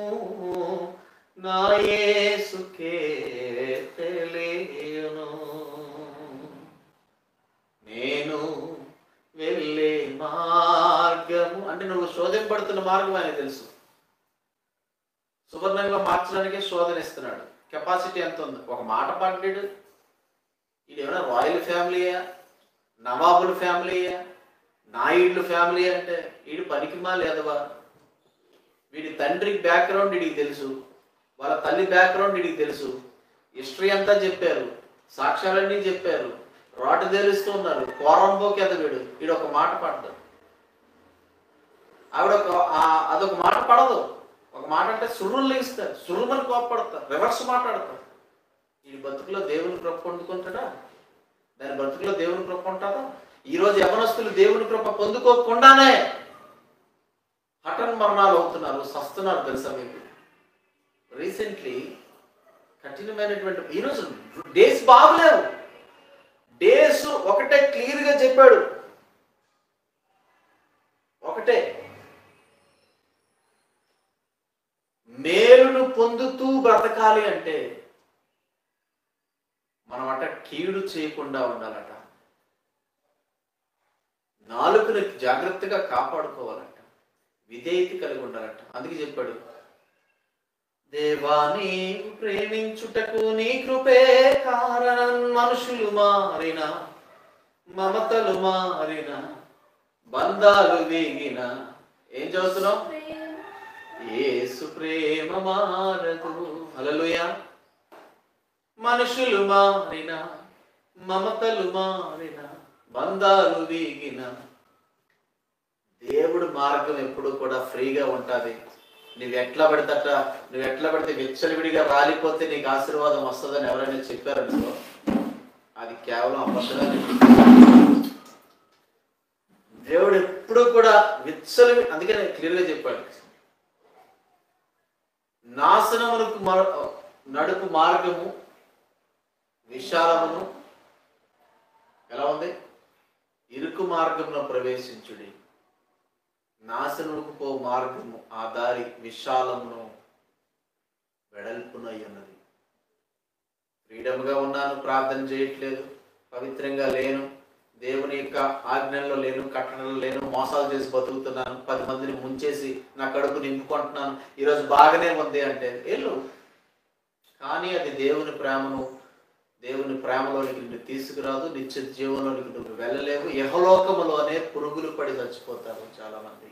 [SPEAKER 1] నా యేసుకే తెలియను, నేను వెళ్ళే మార్గము. అంటే నువ్వు శోధింపడుతున్న మార్గం అని తెలుసు. సువర్ణంగా మార్చడానికే శోధన ఇస్తున్నాడు. కెపాసిటీ ఎంత ఉంది? ఒక మాట పడ్డాడు. ఇది ఏమైనా రాయల్ ఫ్యామిలీయా, నవాబుల ఫ్యామిలీయా, నాయుడుల ఫ్యామిలీ అంటే వీడి పనికిమా లేదవా? వీడి తండ్రి బ్యాక్గ్రౌండ్ వీడికి తెలుసు, వాళ్ళ తల్లి బ్యాక్గ్రౌండ్ వీడికి తెలుసు, హిస్టరీ అంతా చెప్పారు, సాక్ష్యాలన్నీ చెప్పారు, రాటు తెలుస్తూ ఉన్నారు. కోరంబోకి ఎద వీడు ఒక మాట పడ్డాడు. అదొక మాట పడదు. ఒక మాట అంటే సుర్రులు లేస్తారు, సుర్రుమని కోపడతారు, రివర్స్ మాట్లాడతారు. ఈ బతుకులో దేవుని కృప పొందుకుంటాడా? దాని బతుకులో దేవుని కృప ఉంటుందా? ఈరోజు యవనస్తులు దేవుని కృప పొందుకోకుండానే హఠన్ మరణాలు అవుతున్నారు, సస్తున్నారు. తెలుసా మీకు? రీసెంట్లీ కఠినమైనటువంటి ఈరోజు డేస్ బాగులేవు. డేస్ ఒకటే క్లియర్గా చెప్పాడు, ఒకటే, మేలును పొందుతూ బ్రతకాలి అంటే మనం అట కీడు చేయకుండా ఉండాలట, నాలుకను జాగ్రత్తగా కాపాడుకోవాలంట, విధేయత కలిగి ఉండాలంట. అందుకే చెప్పాడు, దేవాని ప్రేమించుటకు నీ కృపే కారణం, మనుషులు మారిన, మమతలు మారిన, బంధాలు వీగిన. ఏం చదువుతున్నాం? యేసు ప్రేమ మారదు. హల్లెలూయా. మనుషులు మారిన, మమతలు మారిన, బంధాలు వీగిన, దేవుడు మార్గం ఎప్పుడు కూడా ఫ్రీగా ఉంటుంది. నువ్వు ఎట్లా పడితే విచ్చలవిడిగా రాలిపోతే నీకు ఆశీర్వాదం వస్తుందని ఎవరైనా చెప్పారనుకో, అది కేవలం అబద్ధాలు. దేవుడు ఎప్పుడు కూడా అందుకే క్లియర్గా చెప్పాడు, నాశనమునకు నడుపు మార్గము విశాలమును, ఎలా ఉంది? ఇరుకు మార్గమును ప్రవేశించుడి. నాశనముకు పో మార్గము, ఆ దారి విశాలమును వెడల్పునై ఉన్నది. ఫ్రీడమ్గా ఉన్నాను, ప్రార్థన చేయట్లేదు, పవిత్రంగా లేను, దేవుని యొక్క ఆజ్ఞల్లో లేను, కట్టడలో లేను, మోసాలు చేసి బతుకుతున్నాను, 10 మందిని ముంచేసి నా కడుపు నింపుకుంటున్నాను, ఈరోజు బాగానే ఉంది అంటే వెళ్ళు. కానీ అది దేవుని ప్రేమలోనికి నిన్ను తీసుకురాదు, నిత్య జీవంలోనికి నువ్వు వెళ్ళలేవు. యహలోకములోనే పురుగులు పడి చచ్చిపోతారు చాలా మంది.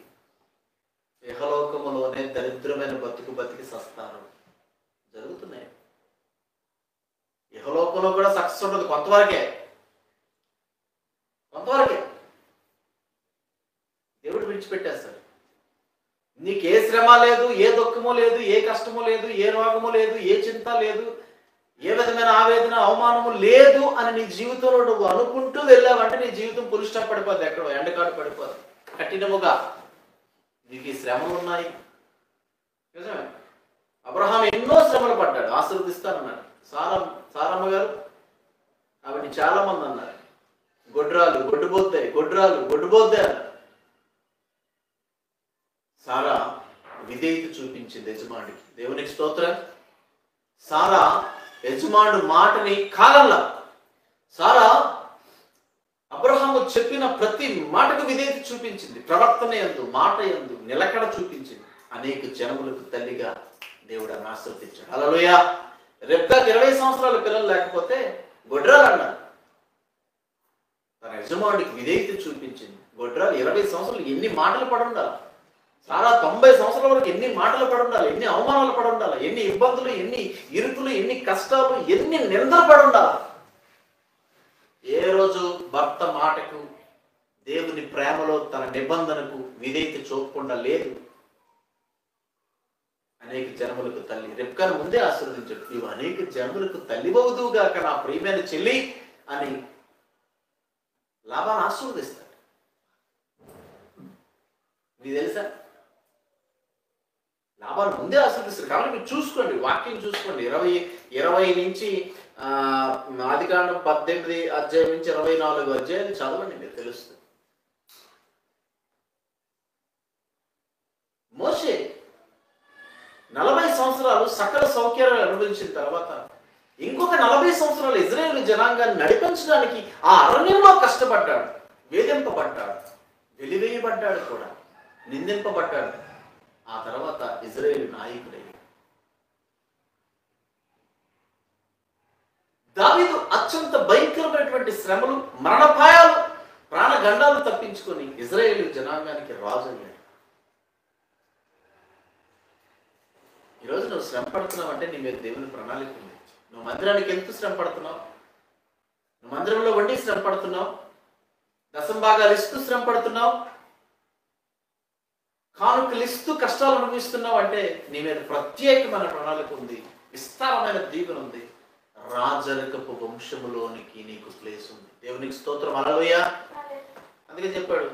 [SPEAKER 1] యహలోకములోనే దరిద్రమైన బతికి సస్తారు. జరుగుతున్నాయి. యహలోకంలో కూడా సక్సెస్ ఉండదు, కొంతవరకే. దేవుడు విడిచిపెట్టేస్తాడు. నీకు ఏ శ్రమ లేదు, ఏ దుఃఖము లేదు, ఏ కష్టము లేదు, ఏ రోగము లేదు, ఏ చింత లేదు, ఏ విధమైన ఆవేదన అవమానము లేదు అని నీ జీవితంలో నువ్వు అనుకుంటూ వెళ్ళావంటే నీ జీవితం పులి స్టాప్ పడిపోద్ది, ఎక్కడో ఎండకాడు పడిపోద్ది. కఠినముగా నీకు ఈ శ్రమలు ఉన్నాయి. నిజమే, అబ్రహాం ఎన్నో శ్రమలు పడ్డాడు, ఆశీర్వదిస్తానన్నాడు. సారమ్మ గారు ఆవిడ్ని చాలా మంది అన్నారు, గొడ్డుబోద్దాయి అన్నారు. సారా విధేయత చూపించింది యజమానికి. దేవునికి స్తోత్రం. సారా యజమానుడు మాటని కాదల్లా. సారా అబ్రహాము చెప్పిన ప్రతి మాటకు విధేయత చూపించింది. ప్రవర్తన యందు, మాట యందు నిలకడ చూపించింది. అనేక జనములకు తల్లిగా దేవుడు ఆమెను ఆశీర్వదించాడు. హల్లెలూయా. రెబ్కాకి 20 సంవత్సరాల పిల్లలు లేకపోతే గొడ్రాలు అన్నారు. తన యజమానుడికి విధేయత చూపించింది. గొడ్రాలు 20 సంవత్సరాలు ఎన్ని మాటలు పడి ఉండాలి? సారా 90 సంవత్సరాల వరకు ఎన్ని మాటలు పడి ఉండాలి, ఎన్ని అవమానాలు పడి ఉండాలి, ఎన్ని ఇబ్బందులు, ఎన్ని ఇరుకులు, ఎన్ని కష్టాలు, ఎన్ని నిందలు పడి ఉండాలి. ఏ రోజు భర్త మాటకు, దేవుని ప్రేమలో తన నిబంధనకు విధేయత చూపకుండా లేదు. అనేక జన్మలకు తల్లి. రెబ్కాను ముందే ఆశీర్వదించాడు, నీవు అనేక జన్మలకు తల్లి బవుదువుగాక నా ప్రియమైన చెల్లి అని లాభాన్ని ఆశీర్వదిస్తాడు. మీకు తెలుసా? లాభాలు ముందే ఆశీర్వదిస్తారు. కాబట్టి మీరు చూసుకోండి, వాక్యం చూసుకోండి. 20 నుంచి ఆదికాండం 18 అధ్యాయం నుంచి 24 అధ్యాయాలు చదవండి, మీరు తెలుస్తుంది. మోషే 40 సంవత్సరాలు సకల సౌఖ్యాలు అనుభవించిన తర్వాత ఇంకొక 40 సంవత్సరాలు ఇజ్రాయేలు జనాంగాన్ని నడిపించడానికి ఆ అరణ్యంలో కష్టపడ్డాడు, వేధింపబడ్డాడు, వెలివేయబడ్డాడు కూడా, నిందింపబడ్డాడు. ఆ తర్వాత ఇజ్రాయేలు నాయకుడై దావీదు అత్యంత భయంకరమైనటువంటి శ్రమలు, మరణపాయాలు, ప్రాణగండాలు తప్పించుకొని ఇజ్రాయేలు జనాంగానికి రాజు అయ్యాడు. ఈరోజు నువ్వు శ్రమ పడుతున్నావు అంటే నీ మీద దేవుని ప్రణాళిక ఉంది. నువ్వు మందిరానికి ఎంత శ్రమ పడుతున్నావు, నువ్వు మందిరంలో వండి శ్రమ పడుతున్నావు, దశంభాగాలు ఇస్తూ శ్రమ పడుతున్నావు, కానుకలు ఇస్తూ కష్టాలు అనుభవిస్తున్నావు అంటే నీ మీద ప్రత్యేకమైన ప్రణాళిక ఉంది, విస్తారమైన దీవెన ఉంది. రాజరికపు వంశములోనికి నీకు ప్లేస్ ఉంది. దేవునికి స్తోత్రం. హల్లెలూయా. అందుకే చెప్పాడు,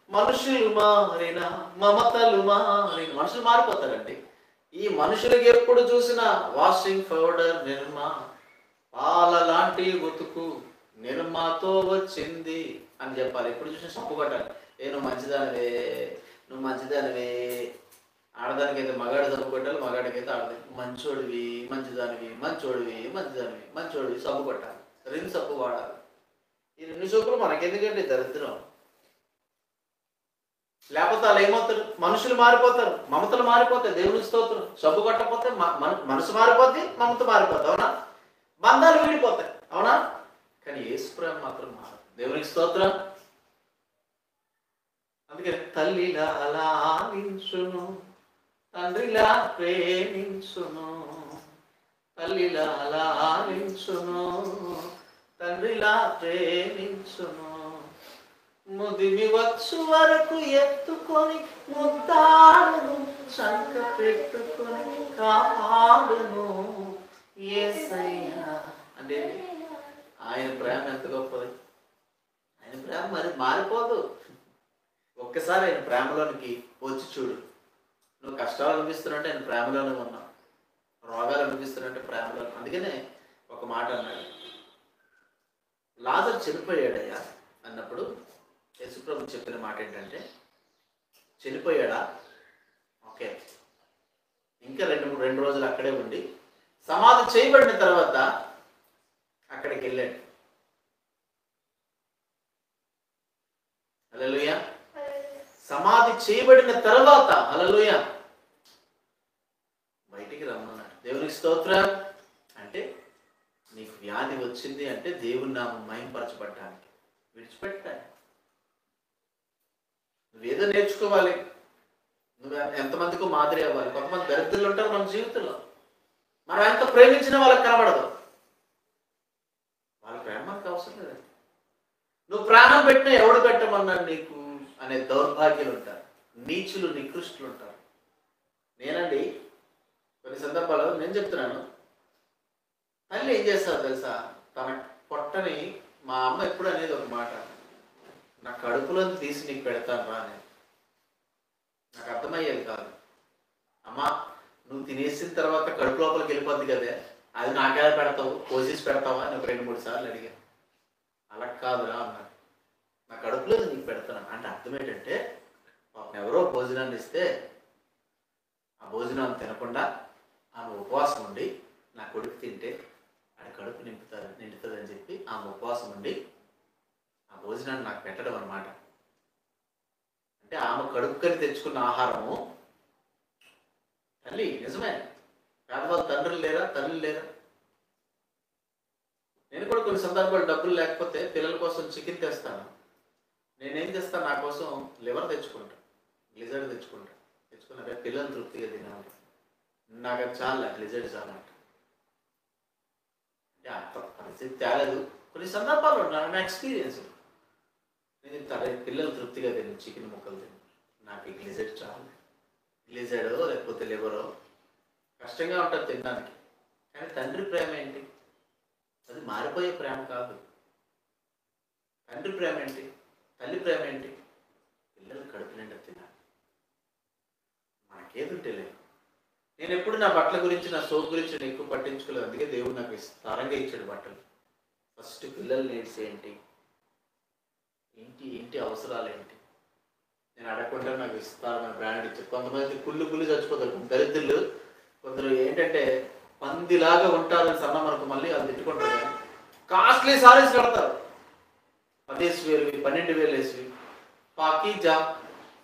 [SPEAKER 1] మనుషులు మారిన మమతలు మారిన. మనుషులు మారిపోతారండి. ఈ మనుషులకి ఎప్పుడు చూసినా వాషింగ్ పౌడర్ నిర్మా, పాల లాంటి ఉతుకు నిర్మాతో వచ్చింది అని చెప్పాలి. ఎప్పుడు చూసినా సబ్బు కొట్టాలి. నువ్వు మంచిదానివే, నువ్వు మంచిదానివే. ఆడదానికి అయితే మగాడు సబ్బు కొట్టాలి, మగాడికి అయితే ఆడదానికి. మంచోడివి, మంచిదానివి, మంచోడివి, మంచిదానివి, మంచోడివి సబ్బు కొట్టాలి, రెండు సబ్బు వాడాలి. ఈ రెండు సబ్బులు మనకెందుకంటే దరిద్రం. లేకపోతే వాళ్ళు ఏమవుతారు? మనుషులు మారిపోతారు, మమతలు మారిపోతాయి. దేవునికి స్తోత్రం. సబ్బు కొట్టకపోతే మనసు మారిపోద్ది, మమత మారిపోతాయి. అవునా? బంధాలు వీడిపోతాయి. అవునా? కానీ యేసు ప్రేమ మాత్రం మారదు. దేవునికి స్తోత్రం. అందుకని తల్లిలా లాలించును, తండ్రిలా ప్రేమించును, తల్లిలా లాలించును, తండ్రిలా ప్రేమించును, ముదిమి వచ్చు వరకు ఎత్తుకొని ముద్దాడును, చంక పెట్టుకొని కాపాడును యేసయ్యా. అంటే ఆయన ప్రేమ ఎంత గొప్పది. ఆయన ప్రేమ మరి మారిపోదు. ఒక్కసారి ఆయన ప్రేమలోనికి వచ్చి చూడు. నువ్వు కష్టాలు అనిపిస్తున్నట్టే ఆయన ప్రేమలోనే ఉన్నావు, రోగాలు అనిపిస్తున్నట్టే ప్రేమలో. అందుకనే ఒక మాట అన్నాడు, లాజరు చనిపోయాడయ్యా అన్నప్పుడు యేసుప్రభు చెప్పిన మాట ఏంటంటే, చనిపోయాడా? ఓకే, ఇంకా రెండు రోజులు అక్కడే ఉండి సమాధి చేయబడిన తర్వాత అక్కడికి వెళ్ళాడు. హల్లెలూయా. సమాధి చేయబడిన తర్వాత హల్లెలూయా బయటికి రమ్మన్నాడు. దేవునికి స్తోత్రం. అంటే నీకు వ్యాధి వచ్చింది అంటే దేవుని నామం మహింపరచబడ్డానికి. విడిచిపెట్టాలి. నువ్వేదో నేర్చుకోవాలి, నువ్వు ఎంతమందికో మాదిరి అవ్వాలి. కొంతమంది దరిద్రులు ఉంటారు మన జీవితంలో. మనం ఎంత ప్రేమించినా వాళ్ళకి కనబడదు. వాళ్ళ ప్రేమ మనకు అవసరం లేదండి. నువ్వు ప్రాణం పెట్టినా ఎవడు పెట్టమన్నాడు నీకు అనే దౌర్భాగ్యులు ఉంటారు, నీచులు, నికృష్టులు ఉంటారు. నేనండి కొన్ని సందర్భాల్లో నేను చెప్తున్నాను, తల్లి ఏం చేస్తారు తెలుసా? తన పొట్టని, మా అమ్మ ఎప్పుడు అనేది ఒక మాట, నా కడుపులో తీసి నీకు పెడతాను రా అని. నాకు అర్థమయ్యేది కాదు. అమ్మా నువ్వు తినేసిన తర్వాత కడుపు లోపలికి వెళ్ళిపోద్ది కదే, అది నాకే పెడతావు, పోసేసి పెడతావా అని 2-3 సార్లు అడిగాను. అలా కాదురా అన్నాడు. నా కడుపులో నీకు పెడతాను అంటే అర్థం ఏంటంటే, ఎవరో భోజనాన్ని ఇస్తే ఆ భోజనాన్ని తినకుండా ఆమె ఉపవాసం ఉండి నా కొడుకు తింటే ఆడ కడుపు నిండుతుంది అని చెప్పి ఆమె ఉపవాసం ఉండి ఆ భోజనాన్ని నాకు పెట్టడం అన్నమాట. అంటే ఆమె కడుపుకని తెచ్చుకున్న ఆహారము. తల్లి నిజమే, పేదవాళ్ళు తండ్రులు లేరా, తల్లులు లేరా? నేను కూడా కొన్ని సందర్భాలు డబ్బులు లేకపోతే పిల్లల కోసం చికెన్ తెస్తాను. నేనేం చేస్తాను, నా కోసం లివర్ తెచ్చుకుంటాను, గ్లిజర్డ్ తెచ్చుకుంటాను. తెచ్చుకున్నాక పిల్లలు తృప్తిగా తినాలి. నాకు అది చాలా గ్లిజర్డ్ చాలా పరిస్థితి తేలేదు. కొన్ని సందర్భాలు నా ఎక్స్పీరియన్స్. నేను పిల్లలు తృప్తిగా తిని చికెన్ ముక్కలు తిని నాకు గ్లిజర్డ్ చాలు. గ్లిజర్డో లేకపోతే లివరో కష్టంగా ఉంటుంది తినడానికి. కానీ తండ్రి ప్రేమ ఏంటి? అది మారిపోయే ప్రేమ కాదు. తండ్రి ప్రేమ ఏంటి? తల్లి ప్రేమ ఏంటి? పిల్లలు కడుపు నిండా తినాలి. మనకేదుంటే లేదు. నేను ఎప్పుడు నా బట్టల గురించి, నా సోపు గురించి నేను ఎక్కువ పట్టించుకోలేదు. అందుకే దేవుడు నాకు విస్తారంగా ఇచ్చాడు బట్టలు. ఫస్ట్ పిల్లల నీడ్స్ ఏంటి, ఇంటి అవసరాలు ఏంటి, నేను అడగకుండా నాకు విస్తారమైన బ్రాండ్ ఇచ్చాడు. కొంతమంది కుళ్ళు చచ్చిపోతారు. దరిద్రులు కొందరు ఏంటంటే పందిలాగా ఉంటారని సన్న మనకు మళ్ళీ అది తిట్టుకుంటారు కానీ కాస్ట్లీ సారీస్ కడతారు, 10,000 12,000 వేసి పాకీ జా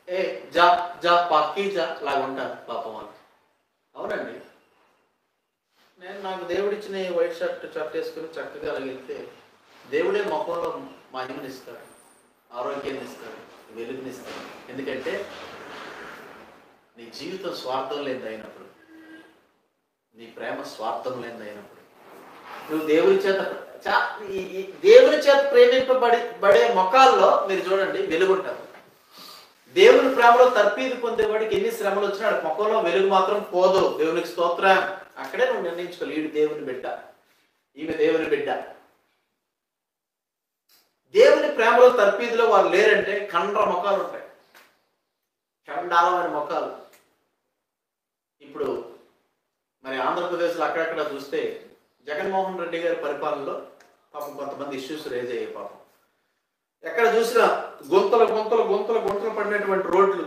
[SPEAKER 1] ఏ జా జా పాకీ జా లాగా ఉంటారు పాపం వాళ్ళు. అవునండి, నాకు దేవుడిచ్చిన వైట్ షర్ట్ వేసుకుని చక్కగా వెళ్తే దేవుడే మొక్కలో మహిమనిస్తాడు, ఆరోగ్యాన్ని ఇస్తాడు, వెలుగునిస్తాడు. ఎందుకంటే నీ జీవితం స్వార్థం లేనిది అయినప్పుడు, నీ ప్రేమ స్వార్థం లేనిది అయినప్పుడు, నువ్వు దేవుని చేత ప్రేమింపబడే మొక్కల్లో మీరు చూడండి వెలుగుంటారు. దేవుని ప్రేమలో తర్పీదు పొందేవాడికి ఎన్ని శ్రమలు వచ్చినా మొక్కలో వెలుగు మాత్రం పోదు. దేవునికి స్తోత్రం. అక్కడే నువ్వు నిర్ణయించుకోవాలి, ఈడు దేవుని బిడ్డ, ఈమె దేవుని బిడ్డ. దేవుని ప్రేమలో తర్పీదులో వాళ్ళు లేరంటే కండ్ర మొక్కలు ఉంటాయి, చండాలమైన మొక్కలు. ఇప్పుడు మరి ఆంధ్రప్రదేశ్లో అక్కడక్కడ చూస్తే జగన్మోహన్ రెడ్డి గారి పరిపాలనలో పాపం కొంతమంది ఇష్యూస్ రేజ్ అయ్యాయి. పాపం ఎక్కడ చూసినా గొంతలు గొంతలు గొంతలు గొంతలు పడినటువంటి రోడ్లు,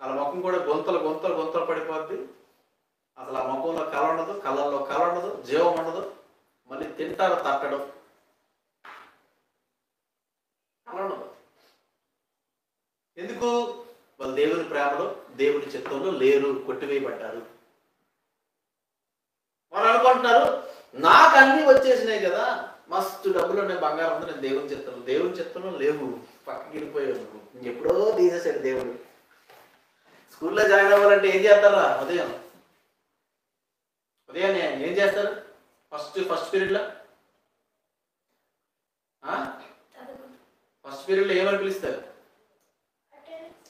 [SPEAKER 1] వాళ్ళ ముఖం కూడా గొంతలు గొంతలు గొంతలు పడిపోద్ది. అసలు ఆ ముఖంలో కళ ఉండదు, కళ్ళల్లో కళ ఉండదు, జీవం ఉండదు. మళ్ళీ తింటారు తట్టడం, కళ ఉండదు. ఎందుకు? వాళ్ళు దేవుని ప్రేమలో దేవుని చిత్తంలో లేరు, కొట్టివేయబడ్డారు. వాళ్ళు అనుకుంటున్నారు నాకు అన్ని వచ్చేసినాయి కదా, మస్తు డబ్బులు ఉన్నాయి, బంగారం ఉంది, నేను దేవుని చిత్తంలో లేవు, పక్కకి వెళ్ళిపోయావు. ఎప్పుడో తీసేసాడు దేవుడు. స్కూల్లో జాయిన్ అవ్వాలంటే ఏం చేస్తారా? ఉదయాన్నే ఏం చేస్తారు? ఫస్ట్ పీరియడ్లో ఏమని పిలుస్తారు?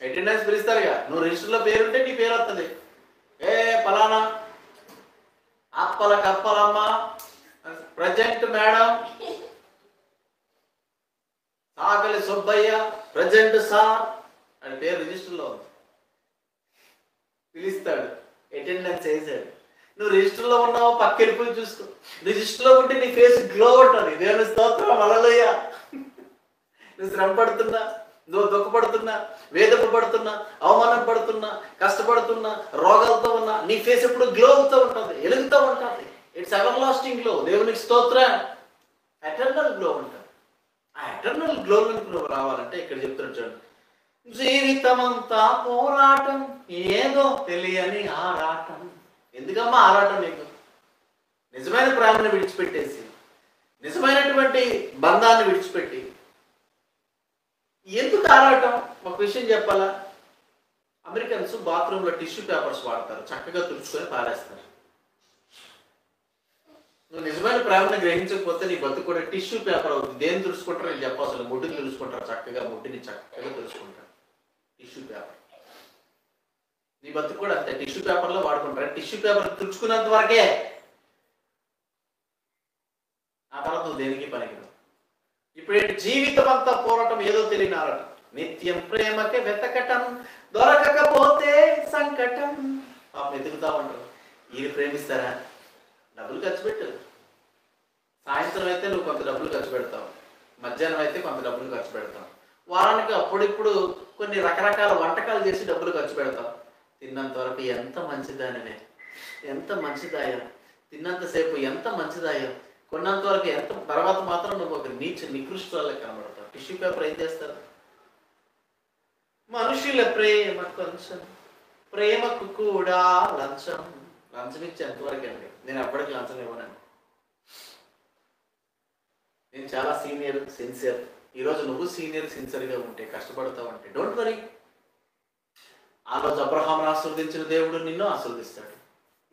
[SPEAKER 1] అటెండెన్స్ పిలుస్తారుగా. నువ్వు రిజిస్టర్లో పేరుంటే నీ పేరు వస్తుంది. ఏ పలానా Appala Kappalamma present madam, Sagali Subbaiah present sir అని పేరు రిజిస్టర్లో ఉంది. పిలుస్తాడు, అటెండెన్స్ వేసాడు. నువ్వు రిజిస్టర్లో ఉన్నావు, పక్క వెళ్ళిపోయి చూసుకో. రిజిస్టర్లో ఉంటే నీ ఫేస్ గ్లో ఉంటుంది. దేవుని స్తోత్రం, హల్లెలూయా. నువ్వు శ్రమ పడుతున్నా, నువ్వు దుఃఖపడుతున్నా, వేదన పడుతున్నా, అవమానం పడుతున్నా, కష్టపడుతున్నా, రోగాలతో ఉన్నా, నీ ఫేస్ ఎప్పుడు గ్లో అవుతూ ఉంటుంది, ఎలుగుతూ ఉంటుంది. It's ever lasting glow. దేవునికి స్తోత్రం. ఎటర్నల్ గ్లో ఉంటుంది. ఆ ఎటర్నల్ గ్లోలోకి నువ్వు రావాలంటే ఇక్కడ చెప్తున్నాడు చూడండి, జీవితమంతా పోరాటం, ఏదో తెలియని ఆరాటం. ఎందుకమ్మా ఆరాటం నీకు? నిజమైన ప్రేమను విడిచిపెట్టేసి, నిజమైనటువంటి బంధాన్ని విడిచిపెట్టి ఎందుకు ఆరాటం? ఒక విషయం చెప్పాలా, అమెరికన్స్ బాత్రూంలో టిష్యూ పేపర్స్ వాడతారు, చక్కగా తుడుచుకొని పారేస్తారు. నువ్వు నిజమైన ప్రేమను గ్రహించకపోతే నీ బతుకు కూడా టిష్యూ పేపర్ అవుతుంది. దేని తుడుచుకుంటారో నేను చెప్ప, అసలు ముడ్డుని తుడుచుకుంటారు, చక్కగా ముడ్డుని చక్కగా తుడుచుకుంటారు. టిష్యూ పేపర్ నీ బతుకు కూడా అంతే, టిష్యూ పేపర్లో వాడుకుంటారు. టిష్యూ పేపర్ తుడుచుకున్నంత వరకే, ఆ తర్వాత నువ్వు దేనికి పనికిరావు. ఇప్పుడు ఏంటి? జీవితం అంతా పోరాటం, ఏదో తెలియని ఆరాటం. నిత్యం ప్రేమకే వెతకటం, దొరకకపోతే సంకటం. పాపం ఎదుగుతా ఉంటారు. వీళ్ళు ప్రేమిస్తారా? డబ్బులు ఖర్చు పెట్టు. సాయంత్రం అయితే నువ్వు కొంత డబ్బులు ఖర్చు పెడతావు, మధ్యాహ్నం అయితే కొంత డబ్బులు ఖర్చు పెడతావు, వారానికి అప్పుడిప్పుడు కొన్ని రకరకాల వంటకాలు చేసి డబ్బులు ఖర్చు పెడతావు. తిన్నంత వరకు ఎంత మంచిదాననే, ఎంత మంచిదాయో, తిన్నంతసేపు ఎంత మంచిదాయో, కొన్నంత వరకు ఎంత, తర్వాత మాత్రం నువ్వు ఒక నికృష్టాలకు కనబడతావు. టిష్యూ పేపర్ ఏం చేస్తారు? మనుషుల ప్రేమ కొంచెం, ప్రేమకు కూడా లంచం. లంచం ఇచ్చి ఎంతవరకు అండి? నేను ఎప్పటికీ లంచం ఇవ్వనండి. నేను చాలా సీనియర్, సిన్సియర్. ఈరోజు నువ్వు సీనియర్, సిన్సియర్గా ఉంటే, కష్టపడతావు అంటే డోంట్ వరీ. ఆ రోజు అబ్రహామును ఆశీర్వదించిన దేవుడు నిన్ను ఆశీర్వదిస్తాడు.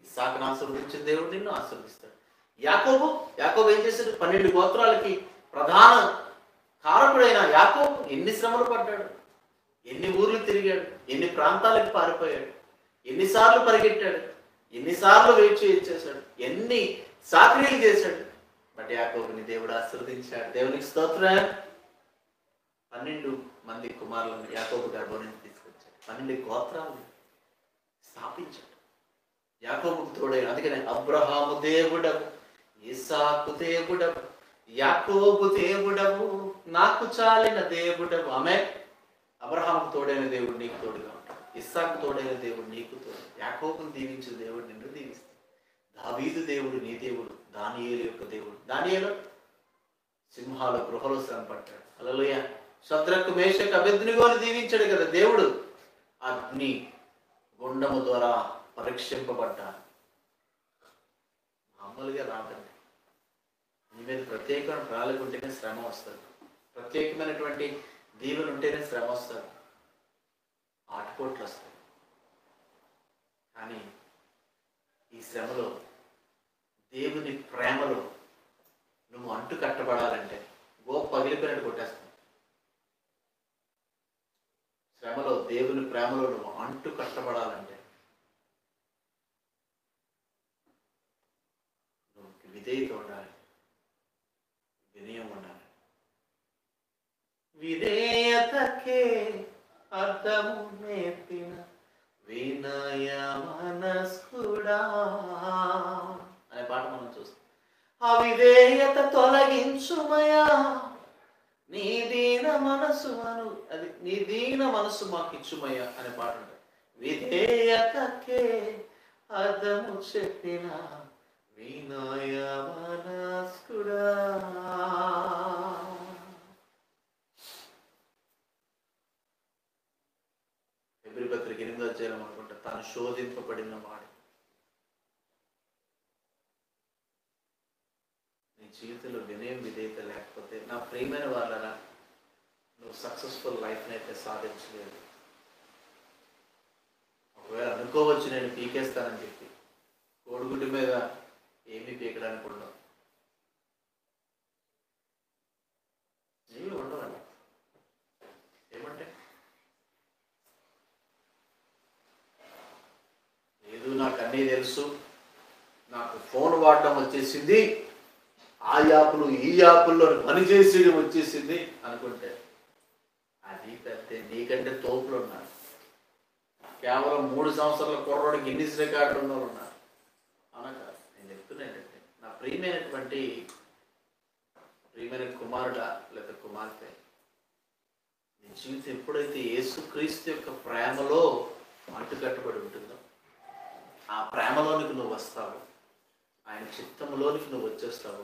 [SPEAKER 1] ఇస్సాకును ఆశీర్వదించిన దేవుడు నిన్ను ఆశీర్వదిస్తాడు. యాకోబు ఏం చేశాడు? 12 గోత్రాలకి ప్రధాన కారకుడైన యాకోబు ఎన్ని శ్రమలు పడ్డాడు, ఎన్ని ఊర్లు తిరిగాడు, ఎన్ని ప్రాంతాలకు పారిపోయాడు, ఎన్నిసార్లు పరిగెట్టాడు, ఎన్నిసార్లు వెయిట్ చేశాడు, ఎన్ని సాక్రియలు చేశాడు. బట్ యాకోబుని దేవుడు ఆశీర్వదించాడు. దేవునికి స్తోత్రం. 12 మంది కుమారులను యాకోబు గర్భం నుంచి తీసుకొచ్చాడు. 12 గోత్రాలను స్థాపించాడు. యాకోబుకు తోడైన, అందుకనే అబ్రహాము దేవుడవు, ఇస్సాకు దేవుడవు, యాకోబు దేవుడవు, నాకు చాలిన దేవుడవు. ఆమె అబ్రహాముకు తోడైన దేవుడు నీకు తోడుగా ఉంటాడు. ఇస్సాకు తోడైన దేవుడు నీకు తోడు. యాకోబును దీవించిన దేవుడు నిన్ను దీవిస్తాడు. దావీదు దేవుడు నీ దేవుడు. దానియేలు యొక్క దేవుడు. దానియేలు సింహాల గృహలో శ్రమపడ్డాడు. హల్లెలూయా. శద్రకు మేషకు అబేద్నెగోను దీవించాడు కదా దేవుడు. అగ్ని గుండము ద్వారా పరీక్షింపబడ్డాడు. మామూలుగా రాదండి. నీ మీద ప్రత్యేకమైన ప్రణాళిక ఉంటేనే శ్రమ వస్తుంది. ప్రత్యేకమైనటువంటి దీవెన ఉంటేనే శ్రమ వస్తుంది, ఆటుపోట్లు వస్తాయి. కానీ ఈ శ్రమలో దేవుని ప్రేమలో నువ్వు అంటు కట్టబడాలంటే పగిలిపోయినట్టు కొట్టేస్తావు. శ్రమలో దేవుని ప్రేమలో నువ్వు అంటు కట్టబడాలంటే నువ్వు విధేయత ఉండాలి, వినయం ఉండాలి. విధేయతకే అర్థము నేర్పిన వినయ మనస్కుడా అనే పాట మనం చూస్తాం. అవిధేయత తొలగించుమయా నీ దీన మనసు అను, అది నీ దీన మనసు మాకు ఇచ్చుమయ్యా అనే పాట ఉంటుంది. విధేయతకే అర్థము చెప్పిన వినయ మనస్కుడా. హెబ్రీ పత్రిక 8వ అధ్యాయం అనుకుంటా, తాను శోధింపబడిన వాడు. నీ జీవితంలో వినయం విధేయత లేకపోతే నా ప్రియమైన వాళ్ళరా నువ్వు సక్సెస్ఫుల్ లైఫ్ని అయితే సాధించలేదు. ఒకవేళ అనుకోవచ్చు నేను పీకేస్తానని చెప్పి, కోడిగుడ్డు మీద ఏమీ పీకడానికి ఉండవు. నీళ్ళు ఉండవండి. ఏమంటే లేదు నాకు అన్నీ తెలుసు, నాకు ఫోన్ వాడడం వచ్చేసింది, ఆ యాప్లు ఈ యాప్ల్లో పని చేసేయడం వచ్చేసింది అనుకుంటే అది పెద్ద. నీకంటే తోపులు ఉన్నారు. కేవలం 3 సంవత్సరాల కుర్రోడు గిన్నిస్ రికార్డు ఉన్న వాళ్ళు ఉన్నారు. అవునా కాదు? నేను చెప్తున్నానంటే నా ప్రియమైన కుమారుడా లేదా కుమార్తె, నీ జీవితం ఎప్పుడైతే యేసుక్రీస్తు యొక్క ప్రేమలో అంటుకట్టబడి ఉంటుందో ఆ ప్రేమలోనికి నువ్వు వస్తావు, ఆయన చిత్తంలోనికి నువ్వు వచ్చేస్తావు.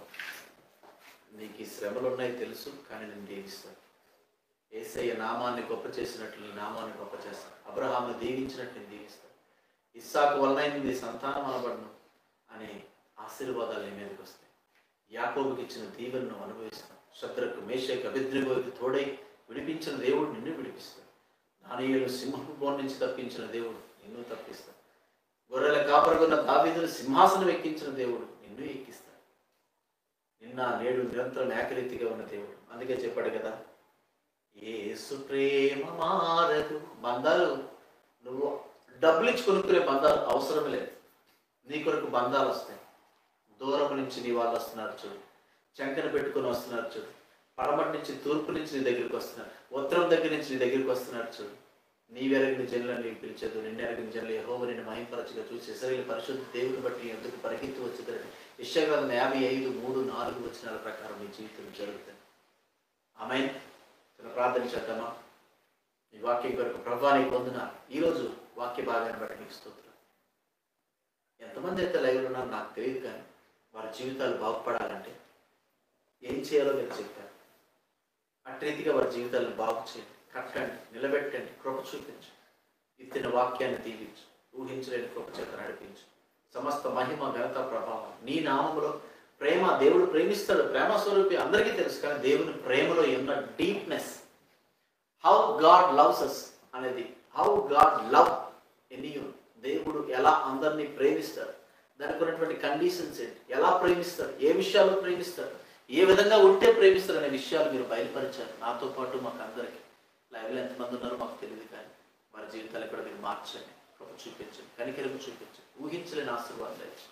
[SPEAKER 1] నీకు ఈ శ్రమలు ఉన్నాయి తెలుసు, కానీ నేను దీవిస్తాను. యేసయ్య నామాన్ని గొప్ప చేసినట్లు నీ నామాన్ని గొప్ప చేస్తాను. అబ్రహామును దీవించినట్లు నేను దీవిస్తాను. ఇస్సాకు వలన నీ సంతానం అనబడను అనే ఆశీర్వాదాలు నీ మీదకి వస్తాయి. యాకోబుకి ఇచ్చిన దీవెనను అనుభవిస్తాను. శద్రకు మేషకు అబేద్నెగోకు తోడై విడిపించిన దేవుడు నిన్ను విడిపిస్తాడు. దానియేలు సింహపు బోన్ నుంచి తప్పించిన దేవుడు నిన్ను తప్పిస్తాడు. గొర్రెల కాపరుగున్న దావీదును సింహాసనం ఎక్కించిన దేవుడు నిన్ను ఎక్కిస్తాడు. నిన్న నేడు నిరంతరం ఏకరీతిగా ఉన్న దేవుడు. అందుకే చెప్పాడు కదా, యేసు ప్రేమ మారదు. బంధాలు నువ్వు డబ్బులు ఇచ్చి కొనుక్కునే బంధాలు అవసరం లేదు. నీ కొరకు బంధాలు వస్తాయి. దూరం నుంచి నీ వాళ్ళు వస్తున్నారు చూడు, చంకన పెట్టుకుని వస్తున్నారు చూడు, పడమటి నుంచి తూర్పు నుంచి నీ దగ్గరికి వస్తున్నారు, ఉత్తరం దగ్గర నుంచి నీ దగ్గరికి వస్తున్నారు చూడు. నీవెరగిన జనులను నీకు పిలిచేదు, నిన్నెరగిన జనులు యెహోవా నిన్ను మహిమపరచుగా చూసి ఇశ్రాయేలు పరిశుద్ధ దేవుని బట్టి ఎందుకు పరిగెత్తి వచ్చేదని యెషయా 55:3-4 వచనాల ప్రకారం నీ జీవితం జరుగుతుంది. ఆమేన్. ప్రార్థన చేద్దామా? ఈ వాక్యం కొరకు ప్రభువా నీకు వందనాలు. ఈరోజు వాక్య భాగాన్ని బట్టి నీకు స్తోత్రం. ఎంతమంది అయితే లైవ్లో ఉన్నారో నాకు తెలియదు, కానీ వారి జీవితాలు బాగుపడాలంటే ఏం చేయాలో మీరు చెప్పారు. అటు రీతిగా వారి జీవితాలను బాగు చేయండి, కట్టండి, నిలబెట్టండి, కృప చూపించు. ఇచ్చిన వాక్యాన్ని దీవించు, ఊహించలేని కృప చేత నడిపించు. సమస్త మహిమ ఘనత ప్రభావం నీ నామములో. ప్రేమ, దేవుడు ప్రేమిస్తాడు, ప్రేమ స్వరూపి అందరికీ తెలుసు. కానీ దేవుని ప్రేమలో ఉన్న deepness, how God loves us అనేది, how God love in you, దేవుడు ఎలా అందరినీ ప్రేమిస్తాడు, దానికి ఉన్నటువంటి కండిషన్స్ ఏంటి, ఎలా ప్రేమిస్తాడు, ఏ విషయాల్లో ప్రేమిస్తాడు, ఏ విధంగా ఉంటే ప్రేమిస్తాడు అనే విషయాలు మీరు బయలుపరిచారు. నాతో పాటు మాకు అందరికీ. లైవ్లో ఎంతమంది ఉన్నారో మాకు తెలియదు, కానీ వారి జీవితాలు కూడా మీరు మార్చండి, కృప చూపించండి, కనికరము చూపించండి, ఊహించలేని ఆశీర్వాదాలు ఇచ్చి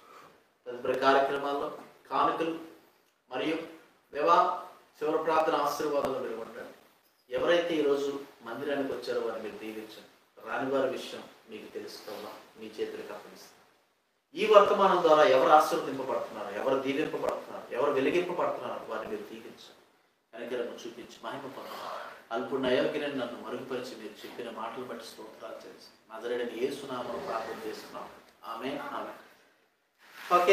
[SPEAKER 1] తదుపరి కార్యక్రమాల్లో కానుకలు మరియు వివాహ శివర ప్రార్థన ఆశీర్వాదాలు మీరు ఉండండి. ఎవరైతే ఈరోజు మందిరానికి వచ్చారో వారిని మీరు దీవించండి. రాని వారి విషయం మీకు తెలుసుకోవాలా, మీ చేతులకు అప్పగిస్తారు. ఈ వర్తమానం ద్వారా ఎవరు ఆశీర్వదింపబడుతున్నారు, ఎవరు దీవింపబడుతున్నారు, ఎవరు వెలిగింపబడుతున్నారు వారిని మీరు దీవించండి. కనికరము చూపించి మహిమ పొందాలి. అల్పుడిని అయోగ్యుని నన్ను మరుగుపరిచి మీరు చెప్పిన మాటలు బట్టి స్తోత్రాలు చేసి నజరేయుడైన యేసు నామములో ప్రార్థన చేస్తున్నాం. ఆమేన్. ఆమేన్.